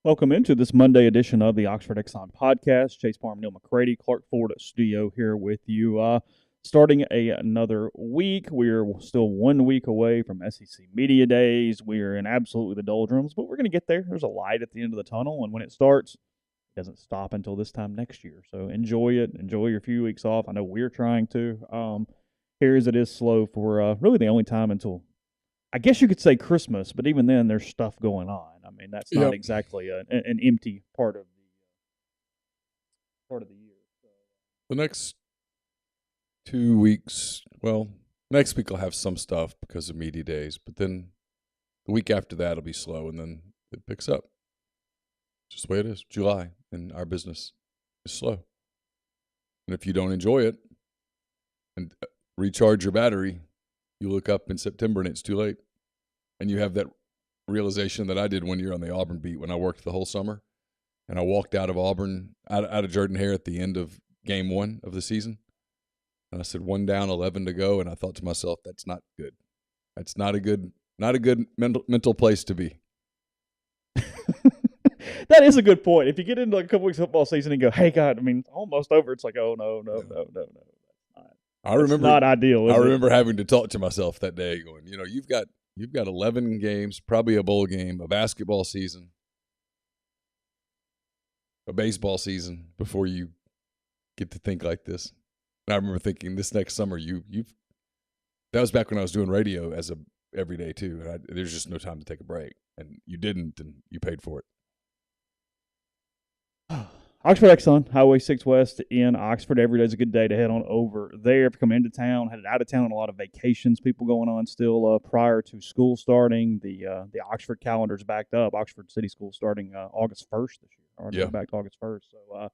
Welcome into this Monday edition of the Oxford Exxon Podcast. Chase Parham, Neal, McCready, Clark Ford Studio here with you. Starting another week. We're still 1 week away from SEC Media Days. We're in absolutely the doldrums, but we're going to get there. There's a light at the end of the tunnel, and when it starts, it doesn't stop until this time next year. So enjoy it. Enjoy your few weeks off. I know we're trying to. Here as it is slow for really the only time until I guess you could say Christmas, but even then, there's stuff going on. I mean, that's not exactly an empty part of the year. So. The next 2 weeks, next week I'll have some stuff because of media days, but then the week after that will be slow, and then it picks up. Just the way it is. July in our business is slow. And if you don't enjoy it and recharge your battery, you look up in September and it's too late. And you have that realization that I did 1 year on the Auburn beat when I worked the whole summer. And I walked out of Auburn, out of Jordan-Hare at the end of game 1 of the season. And I said, 1 down, 11 to go. And I thought to myself, that's not good. That's not a good mental place to be. That is a good point. If you get into a couple weeks of football season and go, hey, God, I mean, almost over, it's like, oh, no. I remember not ideal. I remember having to talk to myself that day, going, you've got 11 games, probably a bowl game, a basketball season, a baseball season before you get to think like this. And I remember thinking, this next summer, that was back when I was doing radio as a everyday too. And there's just no time to take a break, and you didn't, and you paid for it. Oxford Exxon, Highway 6 West in Oxford. Every day's a good day to head on over there. If you come into town, headed out of town, and a lot of vacations, people going on still prior to school starting. The Oxford calendar's backed up. Oxford City School starting August 1st this year. Already back to August 1st. So a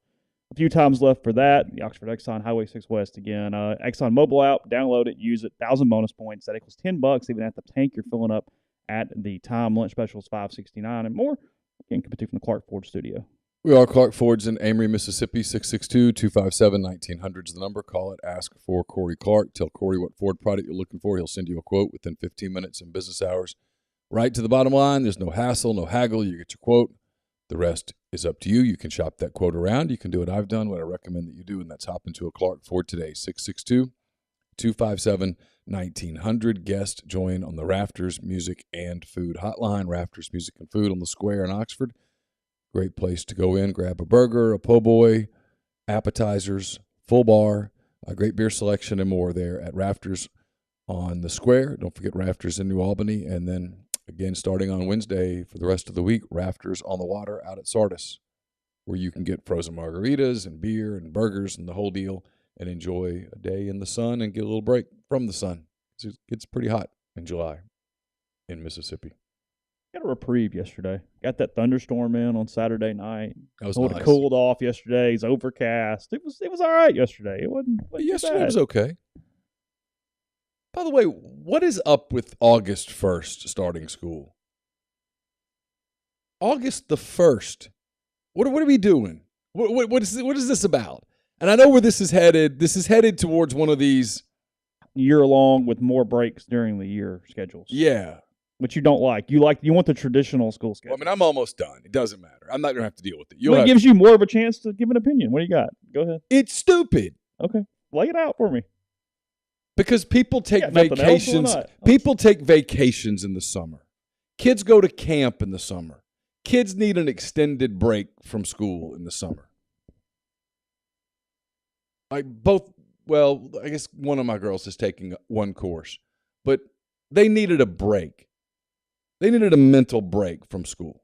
few times left for that. The Oxford Exxon, Highway 6 West again. Exxon mobile app, download it, use it. 1,000 bonus points. That equals $10 even at the tank you're filling up at the time. Lunch specials $5.69 and more. Again, coming to you from the Clark Ford Studio. We are Clark Ford's in Amory, Mississippi. 662-257-1900 is the number. Call it. Ask for Corey Clark. Tell Corey what Ford product you're looking for. He'll send you a quote within 15 minutes in business hours. Right to the bottom line. There's no hassle, no haggle. You get your quote. The rest is up to you. You can shop that quote around. You can do what I've done, what I recommend that you do, and that's hop into a Clark Ford today. 662-257-1900. Guest join on the Rafters Music and Food Hotline. Rafters Music and Food on the Square in Oxford. Great place to go in, grab a burger, a po' boy, appetizers, full bar, a great beer selection, and more there at Rafters on the Square. Don't forget Rafters in New Albany. And then, again, starting on Wednesday for the rest of the week, Rafters on the Water out at Sardis, where you can get frozen margaritas and beer and burgers and the whole deal and enjoy a day in the sun and get a little break from the sun. It gets pretty hot in July in Mississippi. Got a reprieve yesterday. Got that thunderstorm in on Saturday night. That was nice. It cooled off yesterday. It's overcast. It was all right yesterday. It wasn't yesterday was okay. By the way, what is up with August 1st starting school? August the 1st. What are we doing? What is this about? And I know where this is headed. This is headed towards one of these year-long with more breaks during the year schedules. Yeah. Which you don't like. You want the traditional school schedule. Well, I mean, I'm almost done. It doesn't matter. I'm not going to have to deal with it. But it gives you more of a chance to give an opinion. What do you got? Go ahead. It's stupid. Okay. Lay it out for me. Because people take vacations. People take vacations in the summer. Kids go to camp in the summer. Kids need an extended break from school in the summer. I guess one of my girls is taking one course. But they needed a break. They needed a mental break from school.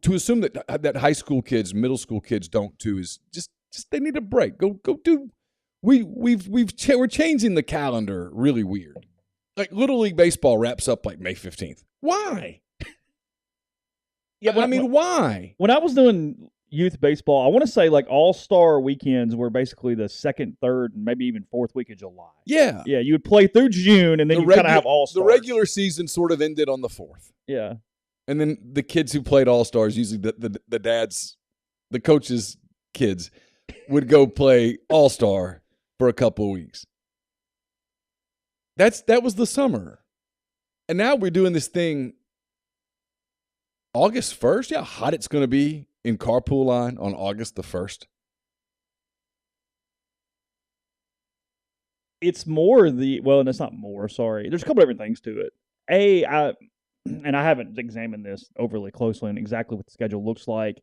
To assume that high school kids, middle school kids don't too is just they need a break. Go do. We're changing the calendar really weird. Like Little League baseball wraps up like May 15th. Why? Yeah, why? When I was doing youth baseball, I want to say like all-star weekends were basically the second, third, and maybe even fourth week of July. Yeah. Yeah, you would play through June, and then you kind of have all-stars. The regular season sort of ended on the 4th. Yeah. And then the kids who played all-stars, usually the dads, the coaches' kids, would go play all-star for a couple of weeks. That was the summer. And now we're doing this thing August 1st? Yeah, how hot it's going to be in carpool line on August the 1st. It's more and it's not more, sorry. There's a couple different things to it. I haven't examined this overly closely on exactly what the schedule looks like,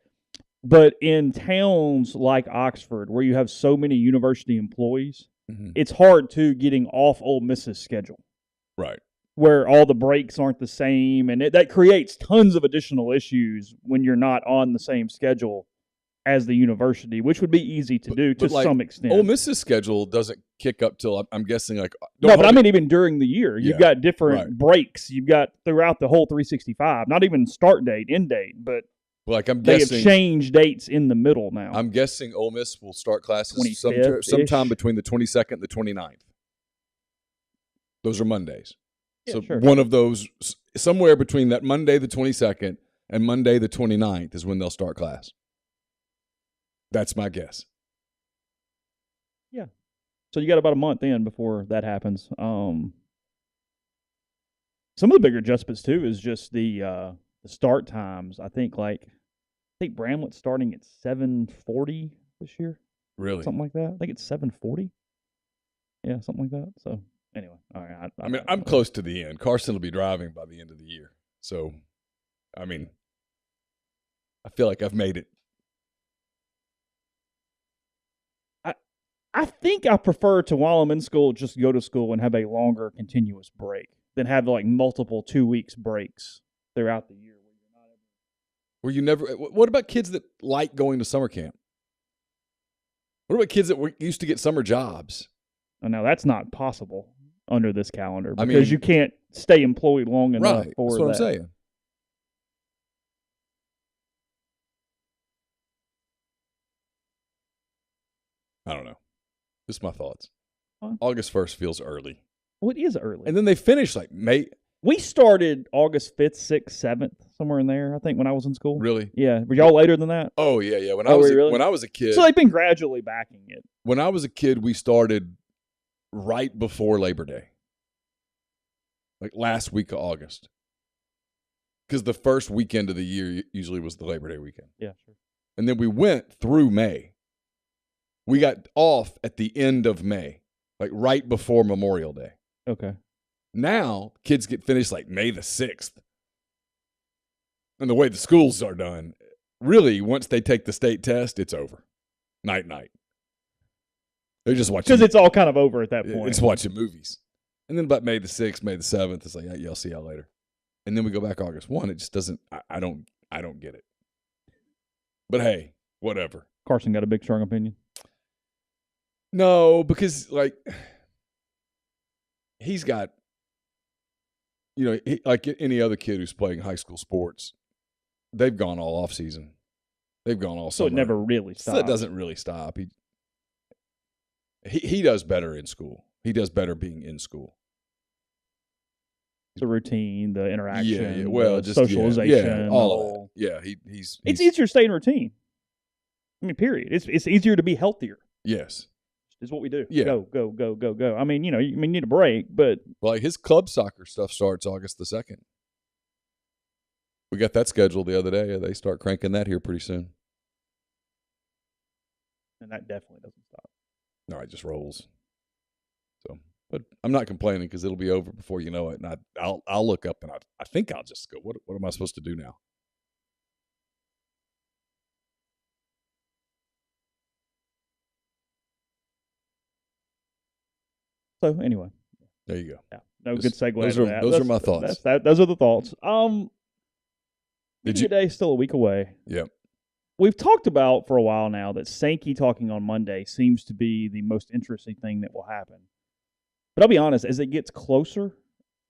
but in towns like Oxford, where you have so many university employees, it's hard to getting off Ole Miss's schedule. Right. Where all the breaks aren't the same, and that creates tons of additional issues when you're not on the same schedule as the university, which would be easy to do to some extent. Ole Miss's schedule doesn't kick up till, I'm guessing, like... No, but I mean even during the year. You've got different breaks. You've got throughout the whole 365. Not even start date, end date, but I'm they guessing, have changed dates in the middle now. I'm guessing Ole Miss will start classes sometime between the 22nd and the 29th. Those are Mondays. Yeah, so sure. One of those, somewhere between that Monday the 22nd and Monday the 29th is when they'll start class. That's my guess. Yeah. So you got about a month in before that happens. Some of the bigger adjustments too is just the start times. I think Bramlett's starting at 7:40 this year. Really? Something like that. I think it's 7:40. Yeah, something like that. So anyway, all right. I'm close to the end. Carson will be driving by the end of the year. So, I feel like I've made it. I think I prefer to, while I'm in school, just go to school and have a longer continuous break than have multiple 2 weeks breaks throughout the year. What about kids that like going to summer camp? What about kids that used to get summer jobs? Oh, now that's not possible under this calendar because you can't stay employed long enough for that. That's what I'm saying. I don't know. Just my thoughts. Huh? August 1st feels early. Well, it is early. And then they finish May. We started August 5th, 6th, 7th, somewhere in there, I think, when I was in school. Really? Yeah. Were y'all later than that? Oh, yeah. When I was a kid. So they've been gradually backing it. When I was a kid, we started right before Labor Day. Last week of August. Because the first weekend of the year usually was the Labor Day weekend. Yeah, sure. And then we went through May. We got off at the end of May, right before Memorial Day. Okay. Now, kids get finished May the 6th. And the way the schools are done, really, once they take the state test, it's over. Night. They're just watching. Because it's all kind of over at that point. It's watching movies. And then about May the 6th, May the 7th, it's yeah, I'll see y'all later. And then we go back August 1. It just doesn't, I don't get it. But hey, whatever. Carson got a big, strong opinion? No, because he's got, like any other kid who's playing high school sports, they've gone all off season. They've gone all summer. So it never really stops. So it doesn't really stop. He does better in school. He does better being in school. The routine, the interaction, just socialization, all that. Yeah, he's. It's easier to stay in routine. Period. It's easier to be healthier. Yes. Is what we do. Yeah. Go. You need a break, but his club soccer stuff starts August the 2nd. We got that scheduled the other day. They start cranking that here pretty soon. And that definitely doesn't stop. No, it just rolls. So, but I'm not complaining because it'll be over before you know it. And I'll look up and I think I'll just go, what am I supposed to do now? So anyway, there you go. Yeah, no good segue. Those are my thoughts. Those are the thoughts. Did you? Day still a week away. Yep. We've talked about for a while now that Sankey talking on Monday seems to be the most interesting thing that will happen. But I'll be honest, as it gets closer,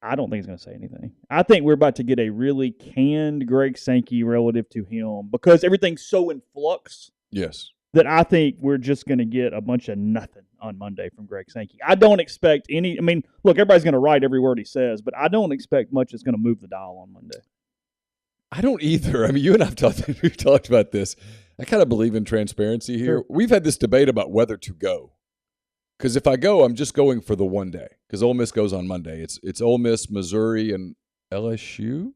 I don't think he's going to say anything. I think we're about to get a really canned Greg Sankey relative to him because everything's so in flux. Yes. That I think we're just going to get a bunch of nothing on Monday from Greg Sankey. I don't expect any. Look, everybody's going to write every word he says, but I don't expect much that's going to move the dial on Monday. I don't either. You and we've talked about this. I kind of believe in transparency here. Sure. We've had this debate about whether to go. Because if I go, I'm just going for the one day. Because Ole Miss goes on Monday. It's Ole Miss, Missouri, and LSU.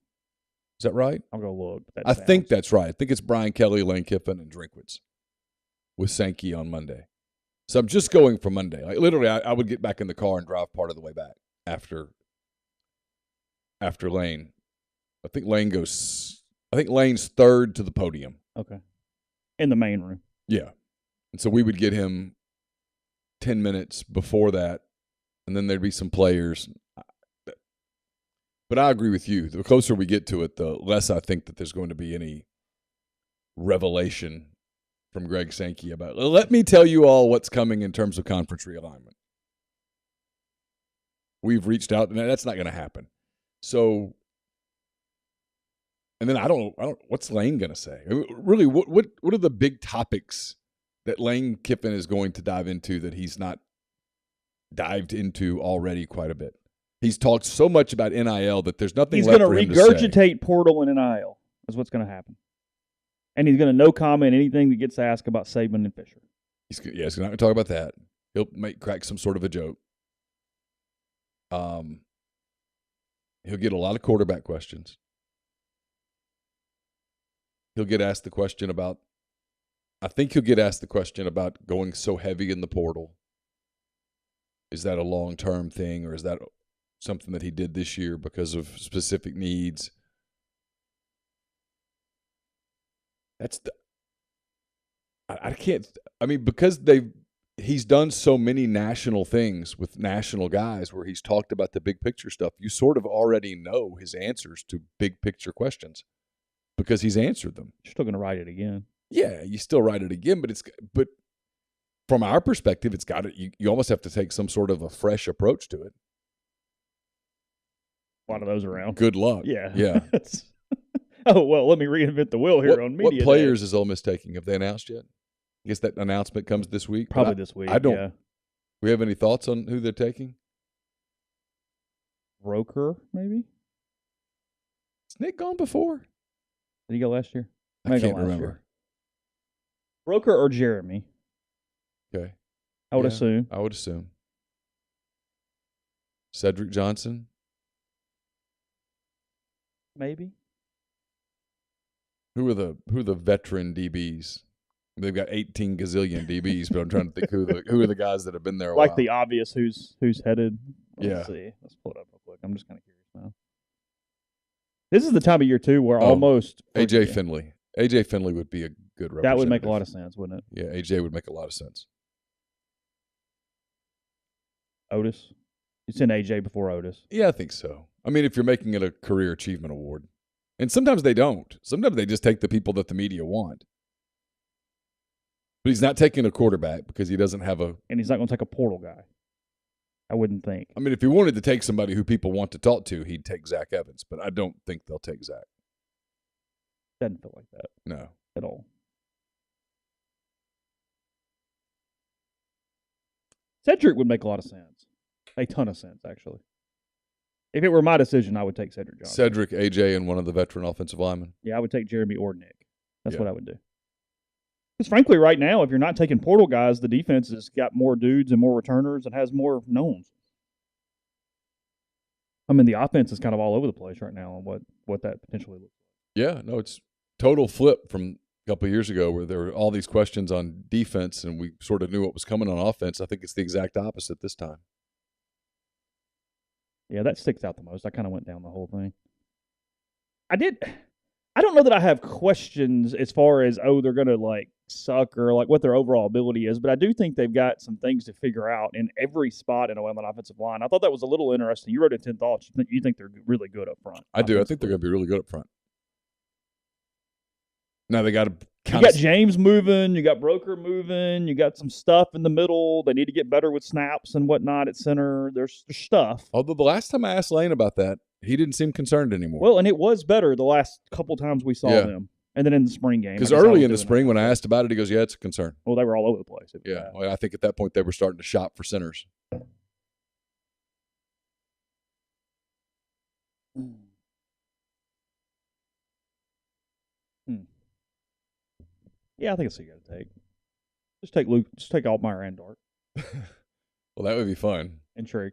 Is that right? I'll go look. I think that's right. I think it's Brian Kelly, Lane Kiffin, and Drinkwitz with Sankey on Monday. So I'm just going for Monday. Like literally, I would get back in the car and drive part of the way back after Lane. I think Lane's third to the podium. Okay. In the main room. Yeah. And so we would get him 10 minutes before that, and then there'd be some players. But I agree with you. The closer we get to it, the less I think that there's going to be any revelation from Greg Sankey about, let me tell you all what's coming in terms of conference realignment. We've reached out, and that's not going to happen. So, and then I don't what's Lane going to say? I mean, really, what are the big topics that Lane Kiffin is going to dive into that he's not dived into already quite a bit? He's talked so much about NIL that there's nothing left for him to say. He's going to regurgitate portal and NIL is what's going to happen. And he's going to no comment anything that gets asked about Saban and Fisher. He's not going to talk about that. He'll crack some sort of a joke. He'll get a lot of quarterback questions. He'll get asked the question about going so heavy in the portal. Is that a long-term thing, or is that something that he did this year because of specific needs? Because he's done so many national things with national guys where he's talked about the big picture stuff. You sort of already know his answers to big picture questions because he's answered them. You're still going to write it again. Yeah, you still write it again, but from our perspective, it's got it. You almost have to take some sort of a fresh approach to it. A lot of those around. Good luck. Yeah. Oh, well, let me reinvent the wheel here on media. What players is Ole Miss taking? Have they announced yet? I guess that announcement comes this week. Probably this week. I don't. Yeah. We have any thoughts on who they're taking? Roker, maybe? Has Nick gone before? Did he go last year? I can't remember. Roker or Jeremy? Okay. I would assume. I would assume. Cedric Johnson? Maybe. Who are the veteran DBs? They've got 18 gazillion DBs, but I'm trying to think who are the guys that have been there a while. Like the obvious who's headed. Let's see. Let's pull it up real quick. I'm just kind of curious now. This is the time of year, too, where almost A.J. Finley. A.J. Finley would be a good representative. That would make a lot of sense, wouldn't it? Yeah, A.J. would make a lot of sense. Otis? You send A.J. before Otis? Yeah, I think so. I mean, if you're making it a career achievement award. And sometimes they don't. Sometimes they just take the people that the media want. But he's not taking a quarterback because he doesn't have a... And he's not going to take a portal guy. I wouldn't think. I mean, if he wanted to take somebody who people want to talk to, he'd take Zach Evans. But I don't think they'll take Zach. Doesn't feel like that. No. At all. Cedric would make a lot of sense. A ton of sense, actually. If it were my decision, I would take Cedric Johnson. Cedric, AJ, and one of the veteran offensive linemen. Yeah, I would take Jeremy or Nick. That's what I would do. Because frankly, right now, if you're not taking portal guys, the defense has got more dudes and more returners and has more knowns. I mean, the offense is kind of all over the place right now on what that potentially looks like. Yeah, no, it's total flip from a couple of years ago where there were all these questions on defense and we sort of knew what was coming on offense. I think it's the exact opposite this time. Yeah, that sticks out the most. I kind of went down the whole thing. I don't know that I have questions as far as, they're going to, suck or, what their overall ability is, but I do think they've got some things to figure out in every spot in an offensive line. I thought that was a little interesting. You wrote in 10 thoughts. You think they're really good up front. I do. I think they're going to be really good up front. Now they got to You got James moving. You got Broker moving. You got some stuff in the middle. They need to get better with snaps and whatnot at center. There's stuff. Although the last time I asked Lane about that, he didn't seem concerned anymore. Well, and it was better the last couple times we saw them. And then in the spring game. Because early in the spring when I asked about it, he goes, yeah, it's a concern. Well, they were all over the place. Yeah. Well, I think at that point they were starting to shop for centers. Yeah, I think it's a good take. Just take Luke. Just take Altmaier and Dart. Well, that would be fun. And Trigg.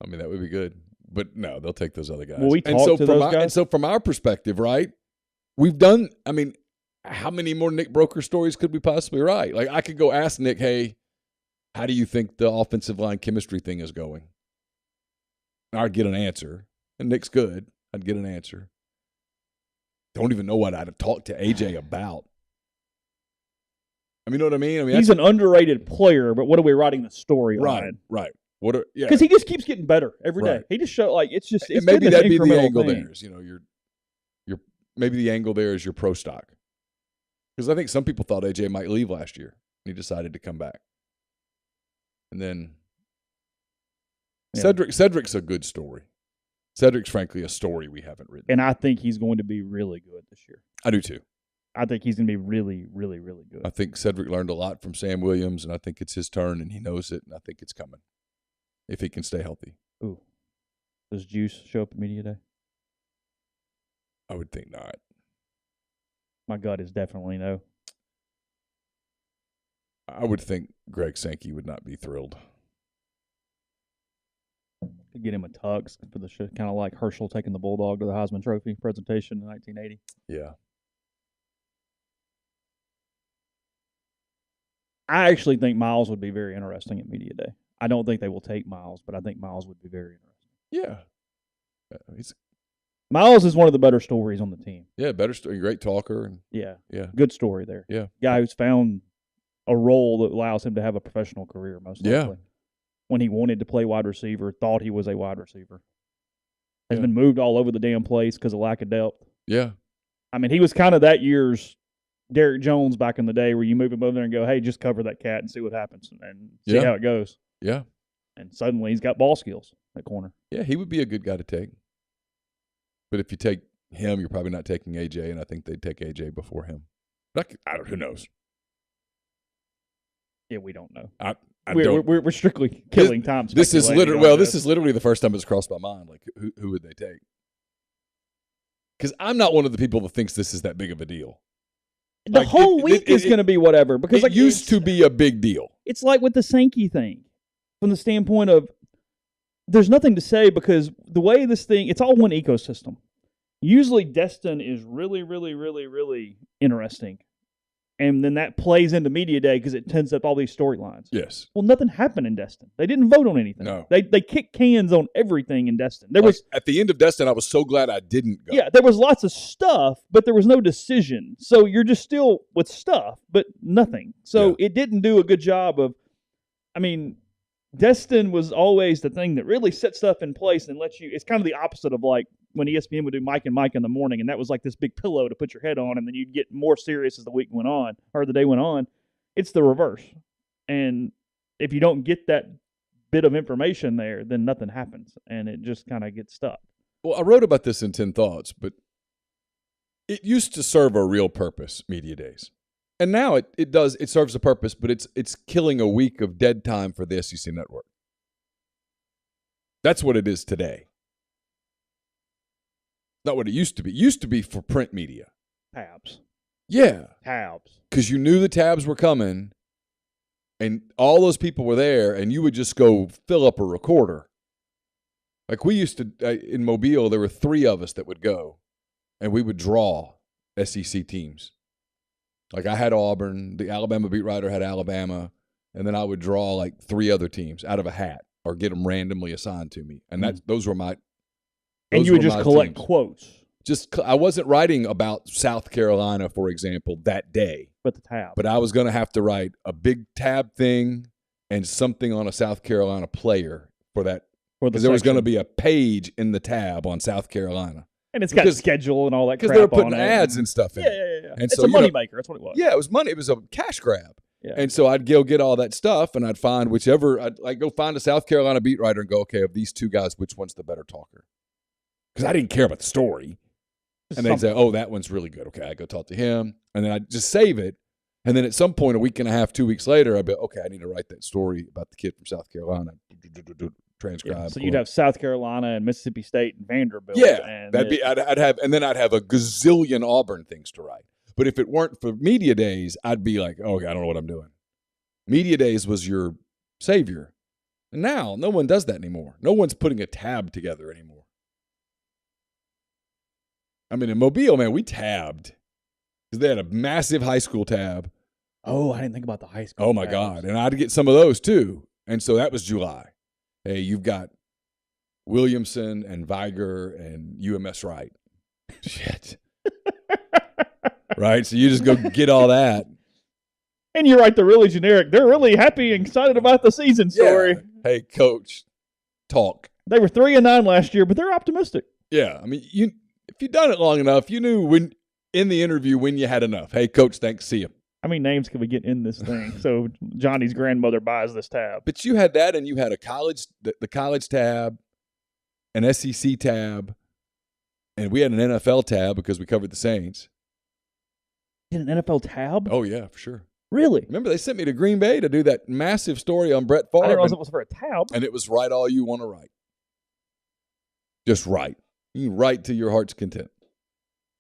I mean, that would be good. But no, they'll take those other guys. Will we talk to those guys? And so from our perspective, right, we've done, I mean, how many more Nick Broker stories could we possibly write? Like, I could go ask Nick, hey, how do you think the offensive line chemistry thing is going? And I'd get an answer. And Nick's good. I'd get an answer. Don't even know what I'd have talked to AJ about. I mean, you know what I mean? He's an underrated player, but what are we writing the story on? Right. Because he just keeps getting better every day. He just showed it's and maybe that'd be the angle thing. there. Is, you're maybe the angle there is your pro stock. Because I think some people thought AJ might leave last year, and he decided to come back. And then Cedric's a good story. Cedric's frankly a story we haven't written. And I think he's going to be really good this year. I do too. I think he's going to be really, really, really good. I think Cedric learned a lot from Sam Williams, and I think it's his turn, and he knows it, and I think it's coming if he can stay healthy. Ooh. Does Juice show up at media day? I would think not. My gut is definitely no. I would think Greg Sankey would not be thrilled. To get him a tux for the show, kind of like Herschel taking the Bulldog to the Heisman Trophy presentation in 1980. Yeah. I actually think Miles would be very interesting at media day. I don't think they will take Miles, but I think Miles would be very interesting. Yeah. Miles is one of the better stories on the team. Yeah, better story, great talker. And yeah. Good story there. Yeah. Guy who's found a role that allows him to have a professional career, most likely. When he wanted to play wide receiver, thought he was a wide receiver. Has been moved all over the damn place because of lack of depth. Yeah. I mean, he was kind of that year's Derek Jones back in the day, where you move him over there and go, hey, just cover that cat and see what happens and see how it goes. Yeah. And suddenly he's got ball skills at corner. Yeah, he would be a good guy to take. But if you take him, you're probably not taking AJ, and I think they'd take AJ before him. But who knows? Yeah, we don't know. We're strictly killing time. This is literally the first time it's crossed my mind. Like, who would they take? Because I'm not one of the people that thinks this is that big of a deal. The whole week is going to be whatever. Because it used to be a big deal. It's like with the Sankey thing, from the standpoint of there's nothing to say because the way this thing, it's all one ecosystem. Usually Destin is really, really, really, really interesting. And then that plays into media day because it tends up all these storylines. Yes. Well, nothing happened in Destin. They didn't vote on anything. No. They kicked cans on everything in Destin. There was at the end of Destin, I was so glad I didn't go. Yeah, there was lots of stuff, but there was no decision. So you're just still with stuff, but nothing. So it didn't do a good job of, I mean, Destin was always the thing that really set stuff in place and lets you, it's kind of the opposite of like when ESPN would do Mike and Mike in the morning, and that was like this big pillow to put your head on, and then you'd get more serious as the week went on, or the day went on. It's the reverse. And if you don't get that bit of information there, then nothing happens, and it just kind of gets stuck. Well, I wrote about this in 10 Thoughts, but it used to serve a real purpose, media days. And now it serves a purpose, but it's killing a week of dead time for the SEC network. That's what it is today. Not what it used to be. It used to be for print media. Tabs. Yeah. Tabs. Because you knew the tabs were coming, and all those people were there, and you would just go fill up a recorder. Like we used to, in Mobile, there were 3 of us that would go, and we would draw SEC teams. Like I had Auburn, the Alabama beat writer had Alabama, and then I would draw like 3 other teams out of a hat or get them randomly assigned to me. And those were my And you would just collect quotes. I wasn't writing about South Carolina, for example, that day. But the tab. But I was going to have to write a big tab thing and something on a South Carolina player for that. Because there was going to be a page in the tab on South Carolina. And it's got a schedule and all that crap. Because they were putting ads and stuff in. Yeah. And it's a moneymaker. That's what it was. Yeah, it was money. It was a cash grab. Yeah. And so I'd go get all that stuff, and I'd find I'd go find a South Carolina beat writer and go, okay, of these 2 guys, which one's the better talker? Because I didn't care about the story. And they'd say, oh, that one's really good. Okay, I go talk to him. And then I'd just save it. And then at some point, a week and a half, 2 weeks later, I'd be, okay, I need to write that story about the kid from South Carolina. Transcribe. Yeah, so you'd have South Carolina and Mississippi State and Vanderbilt. Yeah, I'd have a gazillion Auburn things to write. But if it weren't for media days, I'd be like, oh, okay, I don't know what I'm doing. Media days was your savior. And now, no one does that anymore. No one's putting a tab together anymore. I mean, in Mobile, man, we tabbed. Because they had a massive high school tab. Oh, I didn't think about the high school. Oh, my God. And I'd get some of those, too. And so that was July. Hey, you've got Williamson and Viger and UMS Wright. Shit. Right? So you just go get all that. And you're right, they're really generic. They're really happy and excited about the season story. Yeah. Hey, coach, talk. They were 3-9 last year, but they're optimistic. Yeah. I mean, if you've done it long enough, you knew when in the interview when you had enough. Hey, coach, thanks. See you. How many names can we get in this thing? So Johnny's grandmother buys this tab. But you had that, and you had a college, the college tab, an SEC tab, and we had an NFL tab because we covered the Saints. You had an NFL tab? Oh, yeah, for sure. Really? Remember, they sent me to Green Bay to do that massive story on Brett Favre. I didn't realize it was for a tab. And it was write all you want to write. Just write. You can write to your heart's content.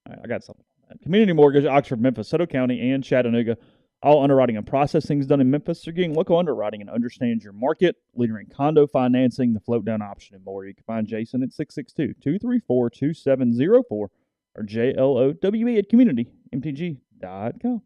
All right, I got something. Community Mortgage, Oxford, Memphis, Soto County, and Chattanooga. All underwriting and processing is done in Memphis. They're getting local underwriting and understands your market. Leader in condo financing, the float down option, and more. You can find Jason at 662-234-2704 or JLOWE at communitymtg.com.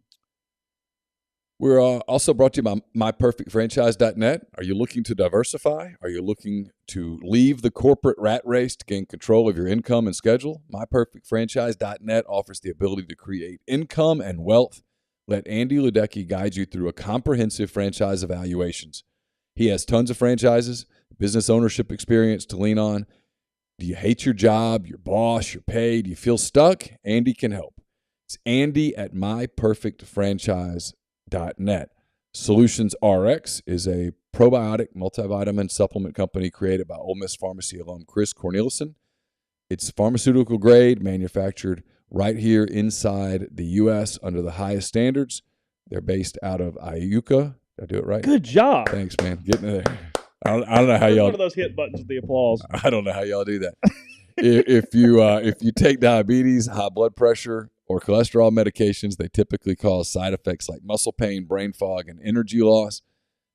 We're also brought to you by MyPerfectFranchise.net. Are you looking to diversify? Are you looking to leave the corporate rat race to gain control of your income and schedule? MyPerfectFranchise.net offers the ability to create income and wealth. Let Andy Ludecky guide you through a comprehensive franchise evaluations. He has tons of franchises, business ownership experience to lean on. Do you hate your job, your boss, your pay? Do you feel stuck? Andy can help. It's Andy at MyPerfectFranchise.net. Solutions RX is a probiotic multivitamin supplement company created by Ole Miss Pharmacy alum Chris Cornelison. It's pharmaceutical grade, manufactured right here inside the U.S. under the highest standards. They're based out of Iuka. Did I do it right? Good job. Thanks, man. Getting there. I don't know how y'all. One of those hit buttons with the applause. I don't know how y'all do that. if you take diabetes, high blood pressure, or cholesterol medications, they typically cause side effects like muscle pain, brain fog, and energy loss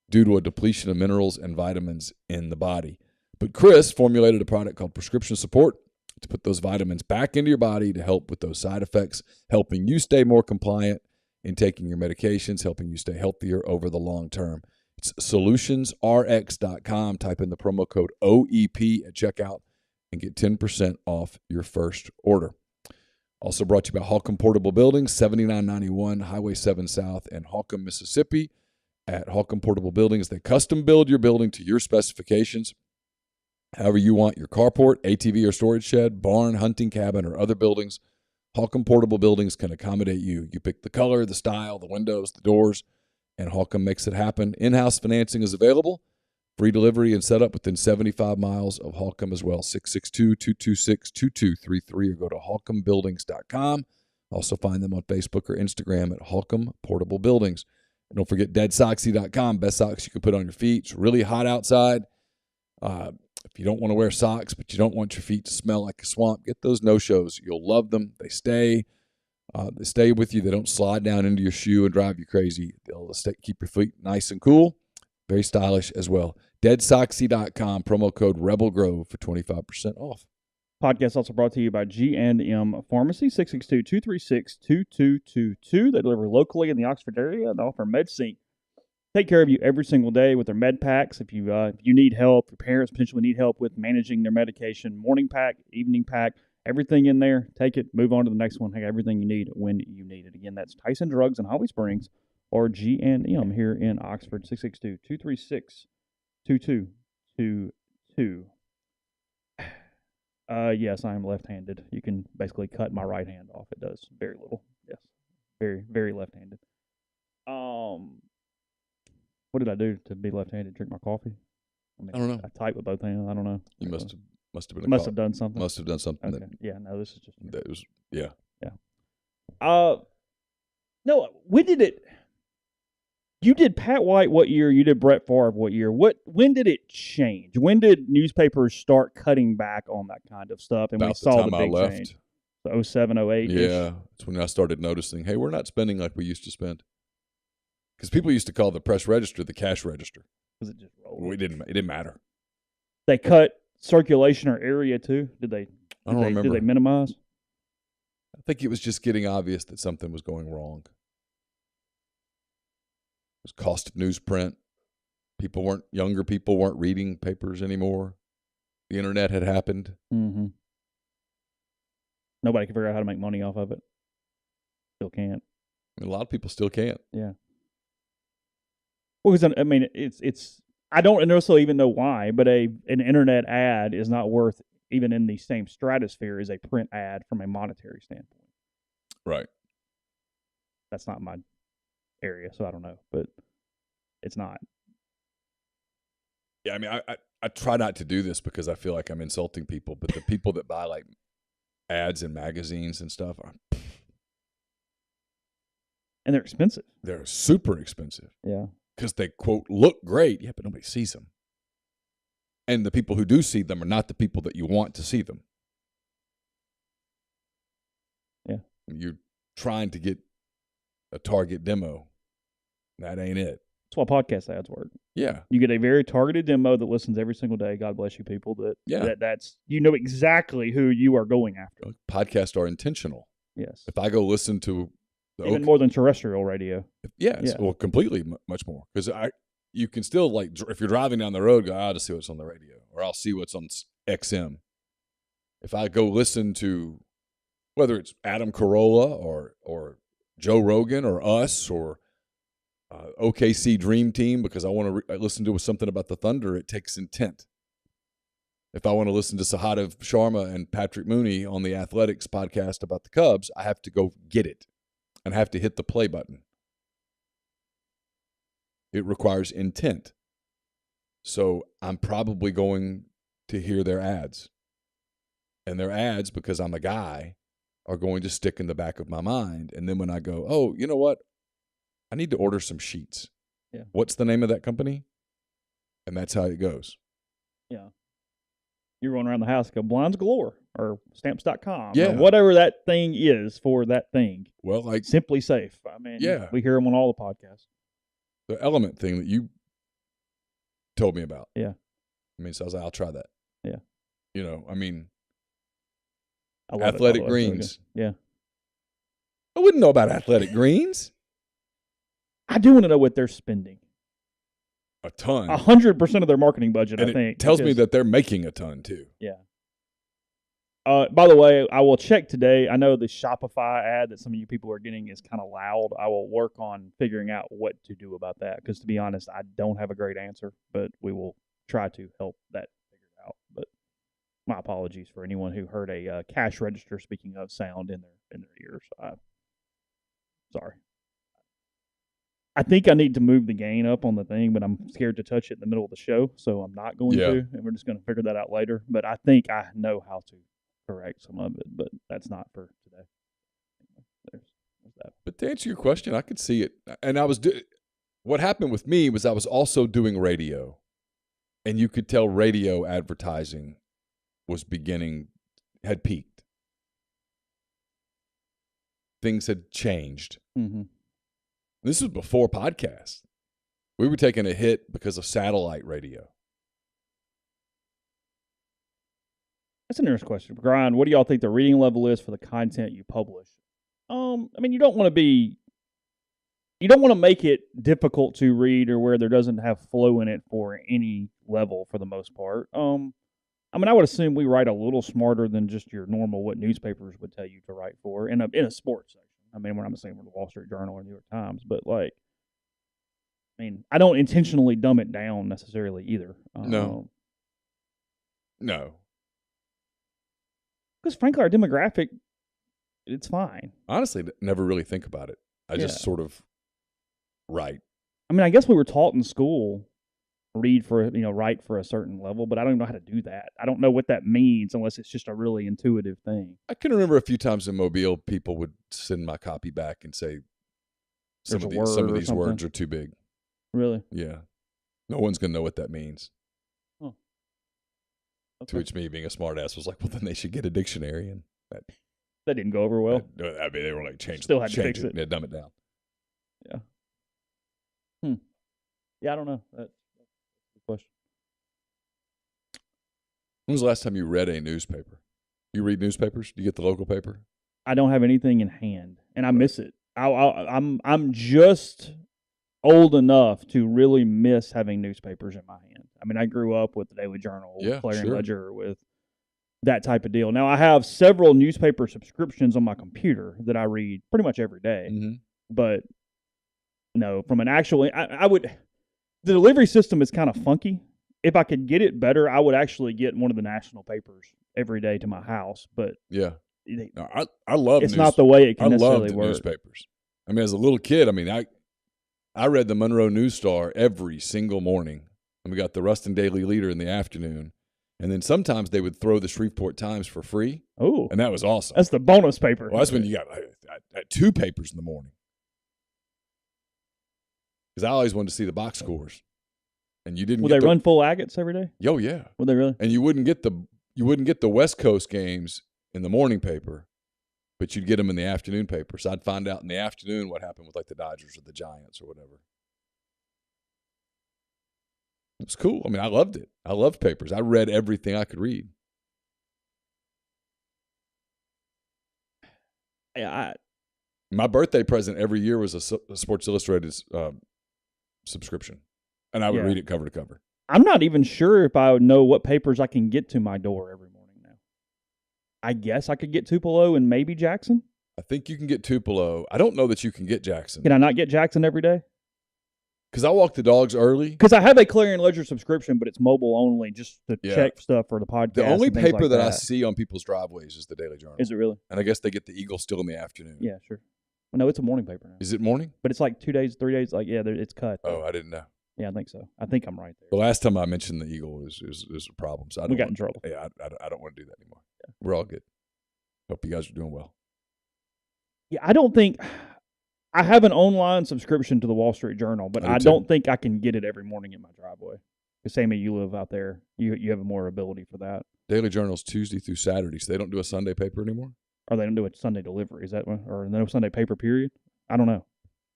due to a depletion of minerals and vitamins in the body. But Chris formulated a product called Prescription Support to put those vitamins back into your body to help with those side effects, helping you stay more compliant in taking your medications, helping you stay healthier over the long term. It's solutionsrx.com. Type in the promo code OEP at checkout and get 10% off your first order. Also brought to you by Holcomb Portable Buildings, 7991 Highway 7 South in Holcomb, Mississippi. At Holcomb Portable Buildings, they custom build your building to your specifications. However you want your carport, ATV or storage shed, barn, hunting cabin, or other buildings, Holcomb Portable Buildings can accommodate you. You pick the color, the style, the windows, the doors, and Holcomb makes it happen. In-house financing is available. Free delivery and setup within 75 miles of Holcomb as well. 662-226-2233 or go to holcombbuildings.com. Also find them on Facebook or Instagram at Holcomb Portable Buildings. And don't forget deadsoxy.com. Best socks you can put on your feet. It's really hot outside. If you don't want to wear socks, but you don't want your feet to smell like a swamp, get those no-shows. You'll love them. They stay with you. They don't slide down into your shoe and drive you crazy. They'll keep your feet nice and cool. Very stylish as well. Deadsoxy.com, promo code Rebel Grove for 25% off. Podcast also brought to you by G&M Pharmacy, 662-236-2222. They deliver locally in the Oxford area and offer MedSync. Take care of you every single day with their med packs. If you need help, your parents potentially need help with managing their medication, morning pack, evening pack, everything in there. Take it, move on to the next one. Have everything you need when you need it. Again, that's Tyson Drugs in Holly Springs or G&M here in Oxford, 662-236-2222. Yes, I am left-handed. You can basically cut my right hand off. It does very little. Yes, very, very left-handed. What did I do to be left-handed? Drink my coffee? I don't know. I type with both hands. I don't know. You must have been. Must have done something. Must have done something. Okay. Yeah. No, this is just. That was yeah. No. When did it? You did Pat White what year? You did Brett Favre what year? When did it change? When did newspapers start cutting back on that kind of stuff? And About we saw the time big I left. change. So 07, 08. Yeah, it's when I started noticing. Hey, we're not spending like we used to spend. Because people used to call the press register the cash register. Was it just rolling? It didn't matter. They cut circulation or area too? Did they? I don't remember. Did they minimize? I think it was just getting obvious that something was going wrong. It was cost of newsprint. Younger people weren't reading papers anymore. The internet had happened. Mm-hmm. Nobody can figure out how to make money off of it. Still can't. I mean, a lot of people still can't. Yeah. Well, because I mean, it's. I don't necessarily even know why, but an internet ad is not worth even in the same stratosphere as a print ad from a monetary standpoint. Right. That's not my area, so I don't know, but it's not. Yeah, I mean, I try not to do this because I feel like I'm insulting people, but the people that buy like ads in magazines and stuff are, and they're expensive. They're super expensive. Yeah. Because they, quote, look great. Yeah, but nobody sees them. And the people who do see them are not the people that you want to see them. Yeah. You're trying to get a target demo. That ain't it. That's why podcast ads work. Yeah. You get a very targeted demo that listens every single day. God bless you, people. That's you know exactly who you are going after. Podcasts are intentional. Yes. If I go listen to even more than terrestrial radio. Yes, yeah. Well, completely, much more. Because you can still, like, if you're driving down the road, go, I'll just see what's on the radio, or I'll see what's on XM. If I go listen to, whether it's Adam Carolla or Joe Rogan or us or OKC Dream Team, because I want to listen to something about the Thunder, it takes intent. If I want to listen to Sahadev Sharma and Patrick Mooney on the Athletics podcast about the Cubs, I have to go get it. And have to hit the play button. It requires intent. So I'm probably going to hear their ads. And their ads, because I'm a guy, are going to stick in the back of my mind. And then when I go, oh, you know what? I need to order some sheets. Yeah. What's the name of that company? And that's how it goes. Yeah. You're running around the house, go Blinds Galore or Stamps.com. Yeah. Or whatever that thing is for that thing. Well, like Simply Safe. I mean, yeah. We hear them on all the podcasts. The Element thing that you told me about. Yeah. I mean, so I was like, I'll try that. Yeah. You know, I mean, Athletic Greens. Yeah. I wouldn't know about Athletic Greens. I do want to know what they're spending. A ton. 100% of their marketing budget, and I think. It tells me that they're making a ton, too. Yeah. By the way, I will check today. I know the Shopify ad that some of you people are getting is kind of loud. I will work on figuring out what to do about that because, to be honest, I don't have a great answer, but we will try to help that figure out. But my apologies for anyone who heard a cash register, speaking of, sound in their ears. Sorry. I think I need to move the gain up on the thing, but I'm scared to touch it in the middle of the show, so I'm not going to, and we're just going to figure that out later. But I think I know how to correct some of it, but that's not for today. There's that. But to answer your question, I could see it. And what happened with me was I was also doing radio, and you could tell radio advertising had peaked. Things had changed. Mm-hmm. This was before podcasts. We were taking a hit because of satellite radio. That's an interesting question. Brian, what do y'all think the reading level is for the content you publish? I mean, you don't want to make it difficult to read or where there doesn't have flow in it for any level for the most part. I mean, I would assume we write a little smarter than just your normal what newspapers would tell you to write for in a sports section. I mean, we're not saying we're the Wall Street Journal or New York Times, but like, I mean, I don't intentionally dumb it down necessarily either. No. Because frankly, our demographic, it's fine. Honestly, never really think about it. I just sort of write. I mean, I guess we were taught in school, write for a certain level, but I don't even know how to do that. I don't know what that means unless it's just a really intuitive thing. I can remember a few times in Mobile, people would send my copy back and say some of these words are too big. Really? Yeah. No one's going to know what that means. Oh. Okay. To which me, being a smartass, was like, well, then they should get a dictionary. And that didn't go over well. I mean, they were like, change it. Dumb it down. Yeah. Yeah, I don't know. question. When was the last time you read a newspaper? You read newspapers? Do you get the local paper? I don't have anything in hand, and I miss it. I'm just old enough to really miss having newspapers in my hand. I mean, I grew up with the Daily Journal, Clarion Ledger, with that type of deal. Now, I have several newspaper subscriptions on my computer that I read pretty much every day. Mm-hmm. But no, from an actual, I would. The delivery system is kind of funky. If I could get it better, I would actually get one of the national papers every day to my house. But yeah, no, I love. It's not the way it can necessarily work. Newspapers. I mean, as a little kid, I mean, I read the Monroe News Star every single morning, and we got the Ruston Daily Leader in the afternoon, and then sometimes they would throw the Shreveport Times for free. Oh, and that was awesome. That's the bonus paper. Well, that's when you got two papers in the morning. Because I always wanted to see the box scores, and you didn't. Would they run full agates every day? Oh yeah. Would they really? And you wouldn't get the West Coast games in the morning paper, but you'd get them in the afternoon paper. So I'd find out in the afternoon what happened with like the Dodgers or the Giants or whatever. It was cool. I mean, I loved it. I loved papers. I read everything I could read. Yeah. My birthday present every year was a Sports Illustrated subscription, and I would read it cover to cover. I'm not even sure if I would know what papers I can get to my door every morning now. I guess I could get Tupelo and maybe Jackson. I think you can get Tupelo. I don't know that you can get Jackson. Can I not get Jackson every day? Because I walk the dogs early. Because I have a Clarion Ledger subscription, but it's mobile only, just to check stuff for the podcast. The only paper like that I see on people's driveways is the Daily Journal. Is it really? And I guess they get the Eagle still in the afternoon. Yeah, sure. Well, no, it's a morning paper now. Is it morning? But it's like 2 days, 3 days. Like, it's cut. Oh, I didn't know. Yeah, I think so. I think I'm right there. The last time I mentioned the Eagle was a problem. So we got in trouble. Yeah, I don't want to do that anymore. Yeah. We're all good. Hope you guys are doing well. Yeah, I don't think I have an online subscription to the Wall Street Journal, but I don't think I can get it every morning in my driveway. Because Sammy, you live out there, you have more ability for that. Daily Journal's Tuesday through Saturday, so they don't do a Sunday paper anymore. Or they don't do a Sunday delivery? Is that one? Or no Sunday paper? Period. I don't know.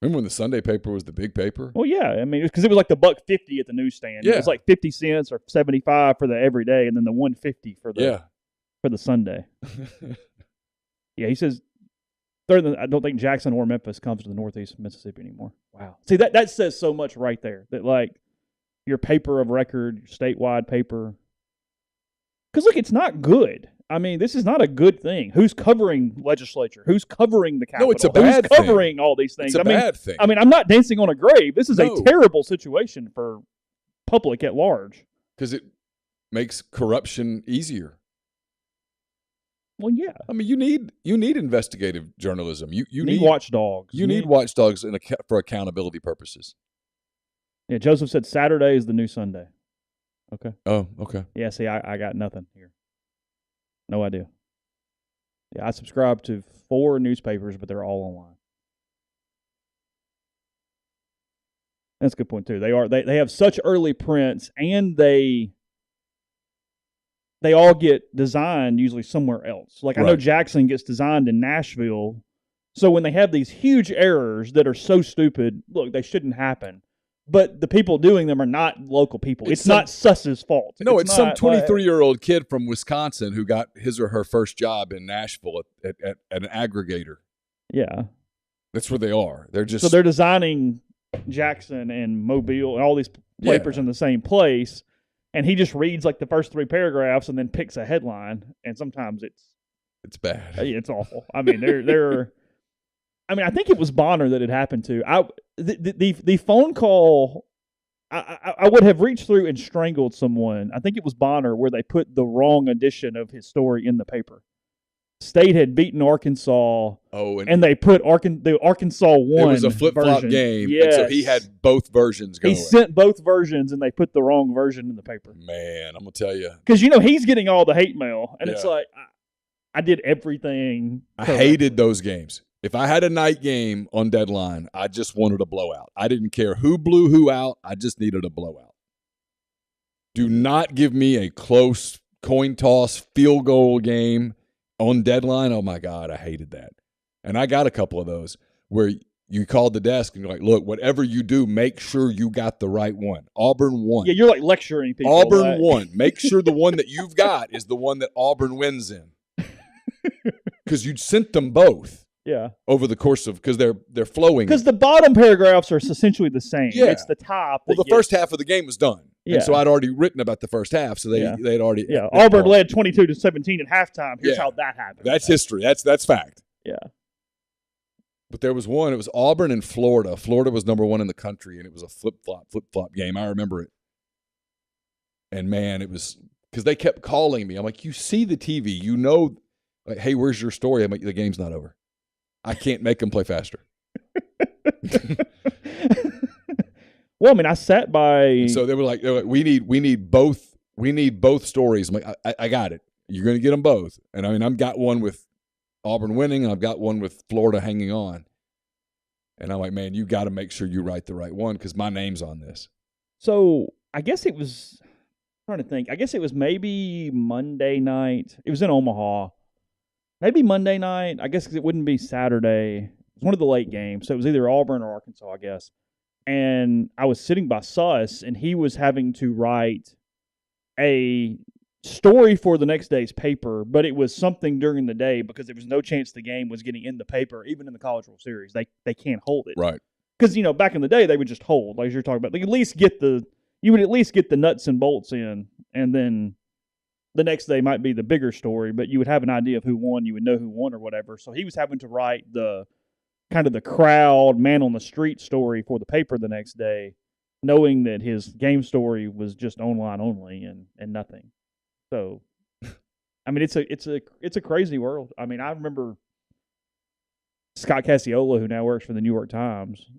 Remember when the Sunday paper was the big paper? Well, yeah. I mean, because it was like the $1.50 at the newsstand. Yeah. It was like 50 cents or 75 for the everyday, and then the $1.50 for the Sunday. Yeah, he says. I don't think Jackson or Memphis comes to the Northeast Mississippi anymore. Wow. See, that says so much right there. That, like, your paper of record, your statewide paper. Because, look, it's not good. I mean, this is not a good thing. Who's covering legislature? Who's covering the Capitol? No, it's a bad thing. Who's covering all these things? It's a bad thing. I mean, I'm not dancing on a grave. This is a terrible situation for public at large. Because it makes corruption easier. Well, yeah. I mean, you need investigative journalism. You need watchdogs. You need watchdogs for accountability purposes. Yeah, Joseph said Saturday is the new Sunday. Okay. Oh, okay. Yeah, see, I got nothing here. No idea. Yeah, I subscribe to 4 newspapers, but they're all online. That's a good point too. They have such early prints, and they all get designed usually somewhere else. Like, I know Jackson gets designed in Nashville. So when they have these huge errors that are so stupid, look, they shouldn't happen. But the people doing them are not local people. It's not Suss's fault. No, it's some 23-year-old kid from Wisconsin who got his or her first job in Nashville at an aggregator. Yeah. That's where they are. They're just... So they're designing Jackson and Mobile and all these papers in the same place. And he just reads like the first 3 paragraphs and then picks a headline, and sometimes it's bad. It's awful. I mean, they're. I mean, I think it was Bonner that it happened to. The phone call, I would have reached through and strangled someone. I think it was Bonner where they put the wrong edition of his story in the paper. State had beaten Arkansas. Oh, and they put the Arkansas won. It was a flip-flop game. Yes. And so he had both versions going. He sent both versions, and they put the wrong version in the paper. Man, I'm going to tell you. Because, he's getting all the hate mail, and it's like, I did everything correctly. I hated those games. If I had a night game on deadline, I just wanted a blowout. I didn't care who blew who out. I just needed a blowout. Do not give me a close coin toss field goal game on deadline. Oh, my God, I hated that. And I got a couple of those where you called the desk and you're like, look, whatever you do, make sure you got the right one. Auburn won. Yeah, you're like lecturing people. Auburn won. Make sure the one that you've got is the one that Auburn wins in. Because you'd sent them both. Yeah. Over the course of, because they're flowing. Because the bottom paragraphs are essentially the same. Yeah. It's the top. Well, the first half of the game was done. Yeah. And so I'd already written about the first half. So they'd already. Yeah. Auburn led 22-17 at halftime. Here's how that happened. That's history. That's fact. Yeah. But there was one. It was Auburn and Florida. Florida was number 1 in the country, and it was a flip-flop game. I remember it. And, man, it was – because they kept calling me. I'm like, you see the TV. You know, like, hey, where's your story? I'm like, the game's not over. I can't make them play faster. Well, I mean, I sat by – and so they were like, we need both stories. I'm like, I got it. You're going to get them both. And, I mean, I've got one with Auburn winning, and I've got one with Florida hanging on. And I'm like, man, you got to make sure you write the right one because my name's on this. So I guess it was – I'm trying to think. I guess it was maybe Monday night. It was in Omaha. Maybe Monday night. I guess because it wouldn't be Saturday. It was one of the late games. So it was either Auburn or Arkansas, I guess. And I was sitting by Sus, and he was having to write a story for the next day's paper, but it was something during the day because there was no chance the game was getting in the paper, even in the College World Series. They can't hold it. Right. Because, back in the day, they would just hold, like you're talking about. They at least you would at least get the nuts and bolts in, and then the next day might be the bigger story, but you would have an idea of who won. You would know who won or whatever. So he was having to write the kind of the crowd, man on the street story for the paper the next day, knowing that his game story was just online only and nothing. So, I mean, it's a crazy world. I mean, I remember Scott Cacciola, who now works for the New York Times,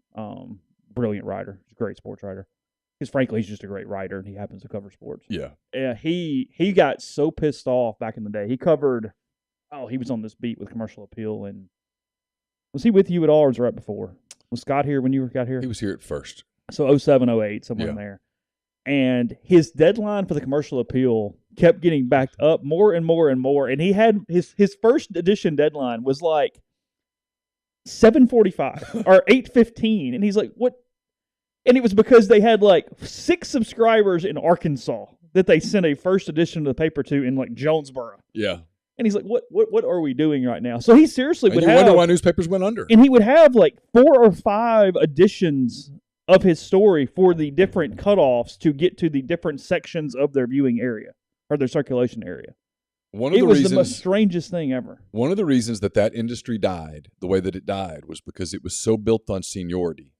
brilliant writer, he's a great sports writer. Because frankly, he's just a great writer, and he happens to cover sports. Yeah. He got so pissed off back in the day. He covered. He was on this beat with Commercial Appeal, and was he with you at all, or was it right before? Was Scott here when you got here? He was here at first. So 07, 08, somewhere in there. And his deadline for the Commercial Appeal kept getting backed up more and more and more. And he had his first edition deadline was like 7:45 or 8:15. And he's like, what? And it was because they had like 6 subscribers in Arkansas that they sent a first edition of the paper to in like Jonesboro. Yeah. And he's like, what are we doing right now? So he seriously would have. You wonder why newspapers went under. And he would have like 4 or 5 editions of his story for the different cutoffs to get to the different sections of their viewing area or their circulation area. It was the most strangest thing ever. One of the reasons that industry died the way that it died was because it was so built on seniority.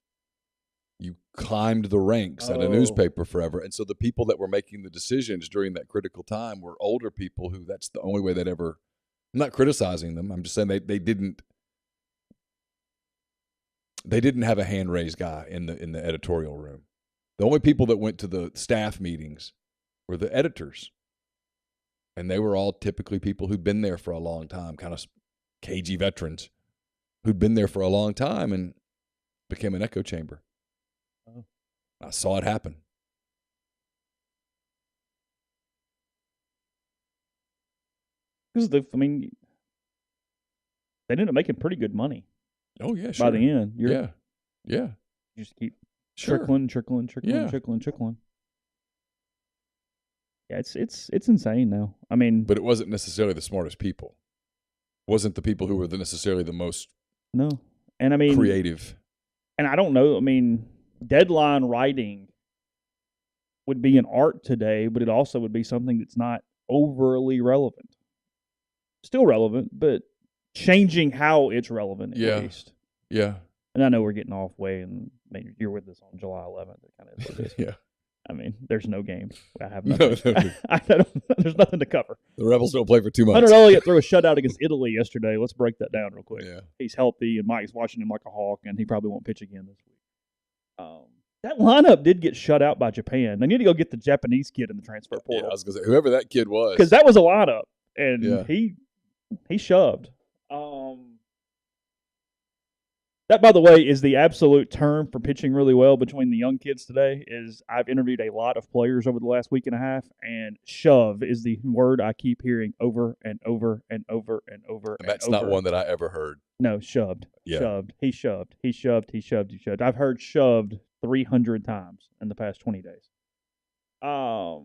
You climbed the ranks at a newspaper forever. And so the people that were making the decisions during that critical time were older people who that's the only way they'd ever – I'm not criticizing them. I'm just saying they didn't have a hand-raised guy in the editorial room. The only people that went to the staff meetings were the editors. And they were all typically people who'd been there for a long time, kind of cagey veterans who'd been there for a long time and became an echo chamber. Oh. I saw it happen. Because they ended up making pretty good money. Oh yeah, sure. By the end, yeah. You just keep trickling. Yeah, it's insane now. I mean, but it wasn't necessarily the smartest people. It wasn't the people who were necessarily the most and I mean creative. And I don't know. I mean, deadline writing would be an art today, but it also would be something that's not overly relevant. Still relevant, but changing how it's relevant at least. Yeah. And I know we're getting off way, and you're with us on July 11th. It kind of is what it is. Yeah. I mean, there's no games. I have nothing. There's nothing to cover. The Rebels don't play for 2 months. Hunter Elliott threw a shutout against Italy yesterday. Let's break that down real quick. Yeah. He's healthy, and Mike's watching him like a hawk, and he probably won't pitch again this week. That lineup did get shut out by Japan. They need to go get the Japanese kid in the transfer portal. Yeah, I was going to say, whoever that kid was. Because that was a lineup, and he shoved. That, by the way, is the absolute term for pitching really well between the young kids today. Is I've interviewed a lot of players over the last week and a half, and shove is the word I keep hearing over and over and over and over. And that's not one that I ever heard. No, shoved. Yeah. Shoved. He shoved. He shoved. He shoved. He shoved. I've heard shoved 300 times in the past 20 days. But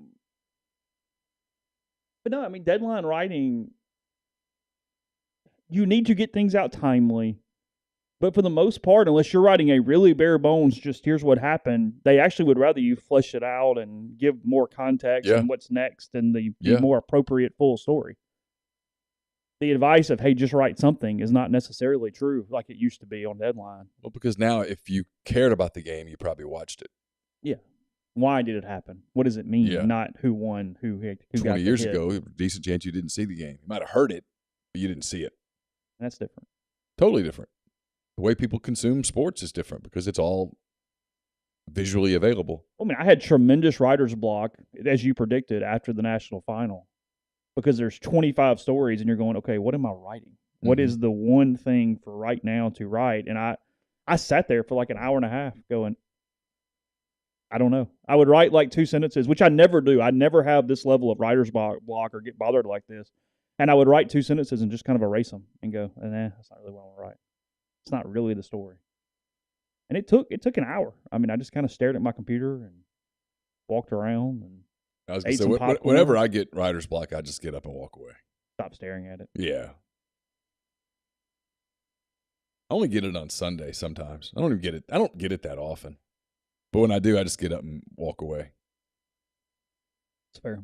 no, I mean, deadline writing, you need to get things out timely. But for the most part, unless you're writing a really bare bones, just here's what happened, they actually would rather you flesh it out and give more context and what's next and the more appropriate full story. The advice of, hey, just write something is not necessarily true like it used to be on deadline. Well, because now if you cared about the game, you probably watched it. Yeah. Why did it happen? What does it mean? Yeah. Not who won, who got 20 years ago, a decent chance you didn't see the game. You might have heard it, but you didn't see it. That's different. Totally different. The way people consume sports is different because it's all visually available. I mean, I had tremendous writer's block, as you predicted, after the national final because there's 25 stories and you're going, okay, what am I writing? Mm-hmm. What is the one thing for right now to write? And I sat there for like an hour and a half going, I don't know. I would write like 2 sentences, which I never do. I never have this level of writer's block or get bothered like this. And I would write 2 sentences and just kind of erase them and go, nah, that's not really what I want to write. It's not really the story. And it took an hour. I mean, I just kind of stared at my computer and walked around and I was going to say, whenever I get writer's block, I just get up and walk away. Stop staring at it. Yeah. I only get it on Sunday sometimes. I don't get it that often. But when I do, I just get up and walk away. That's fair.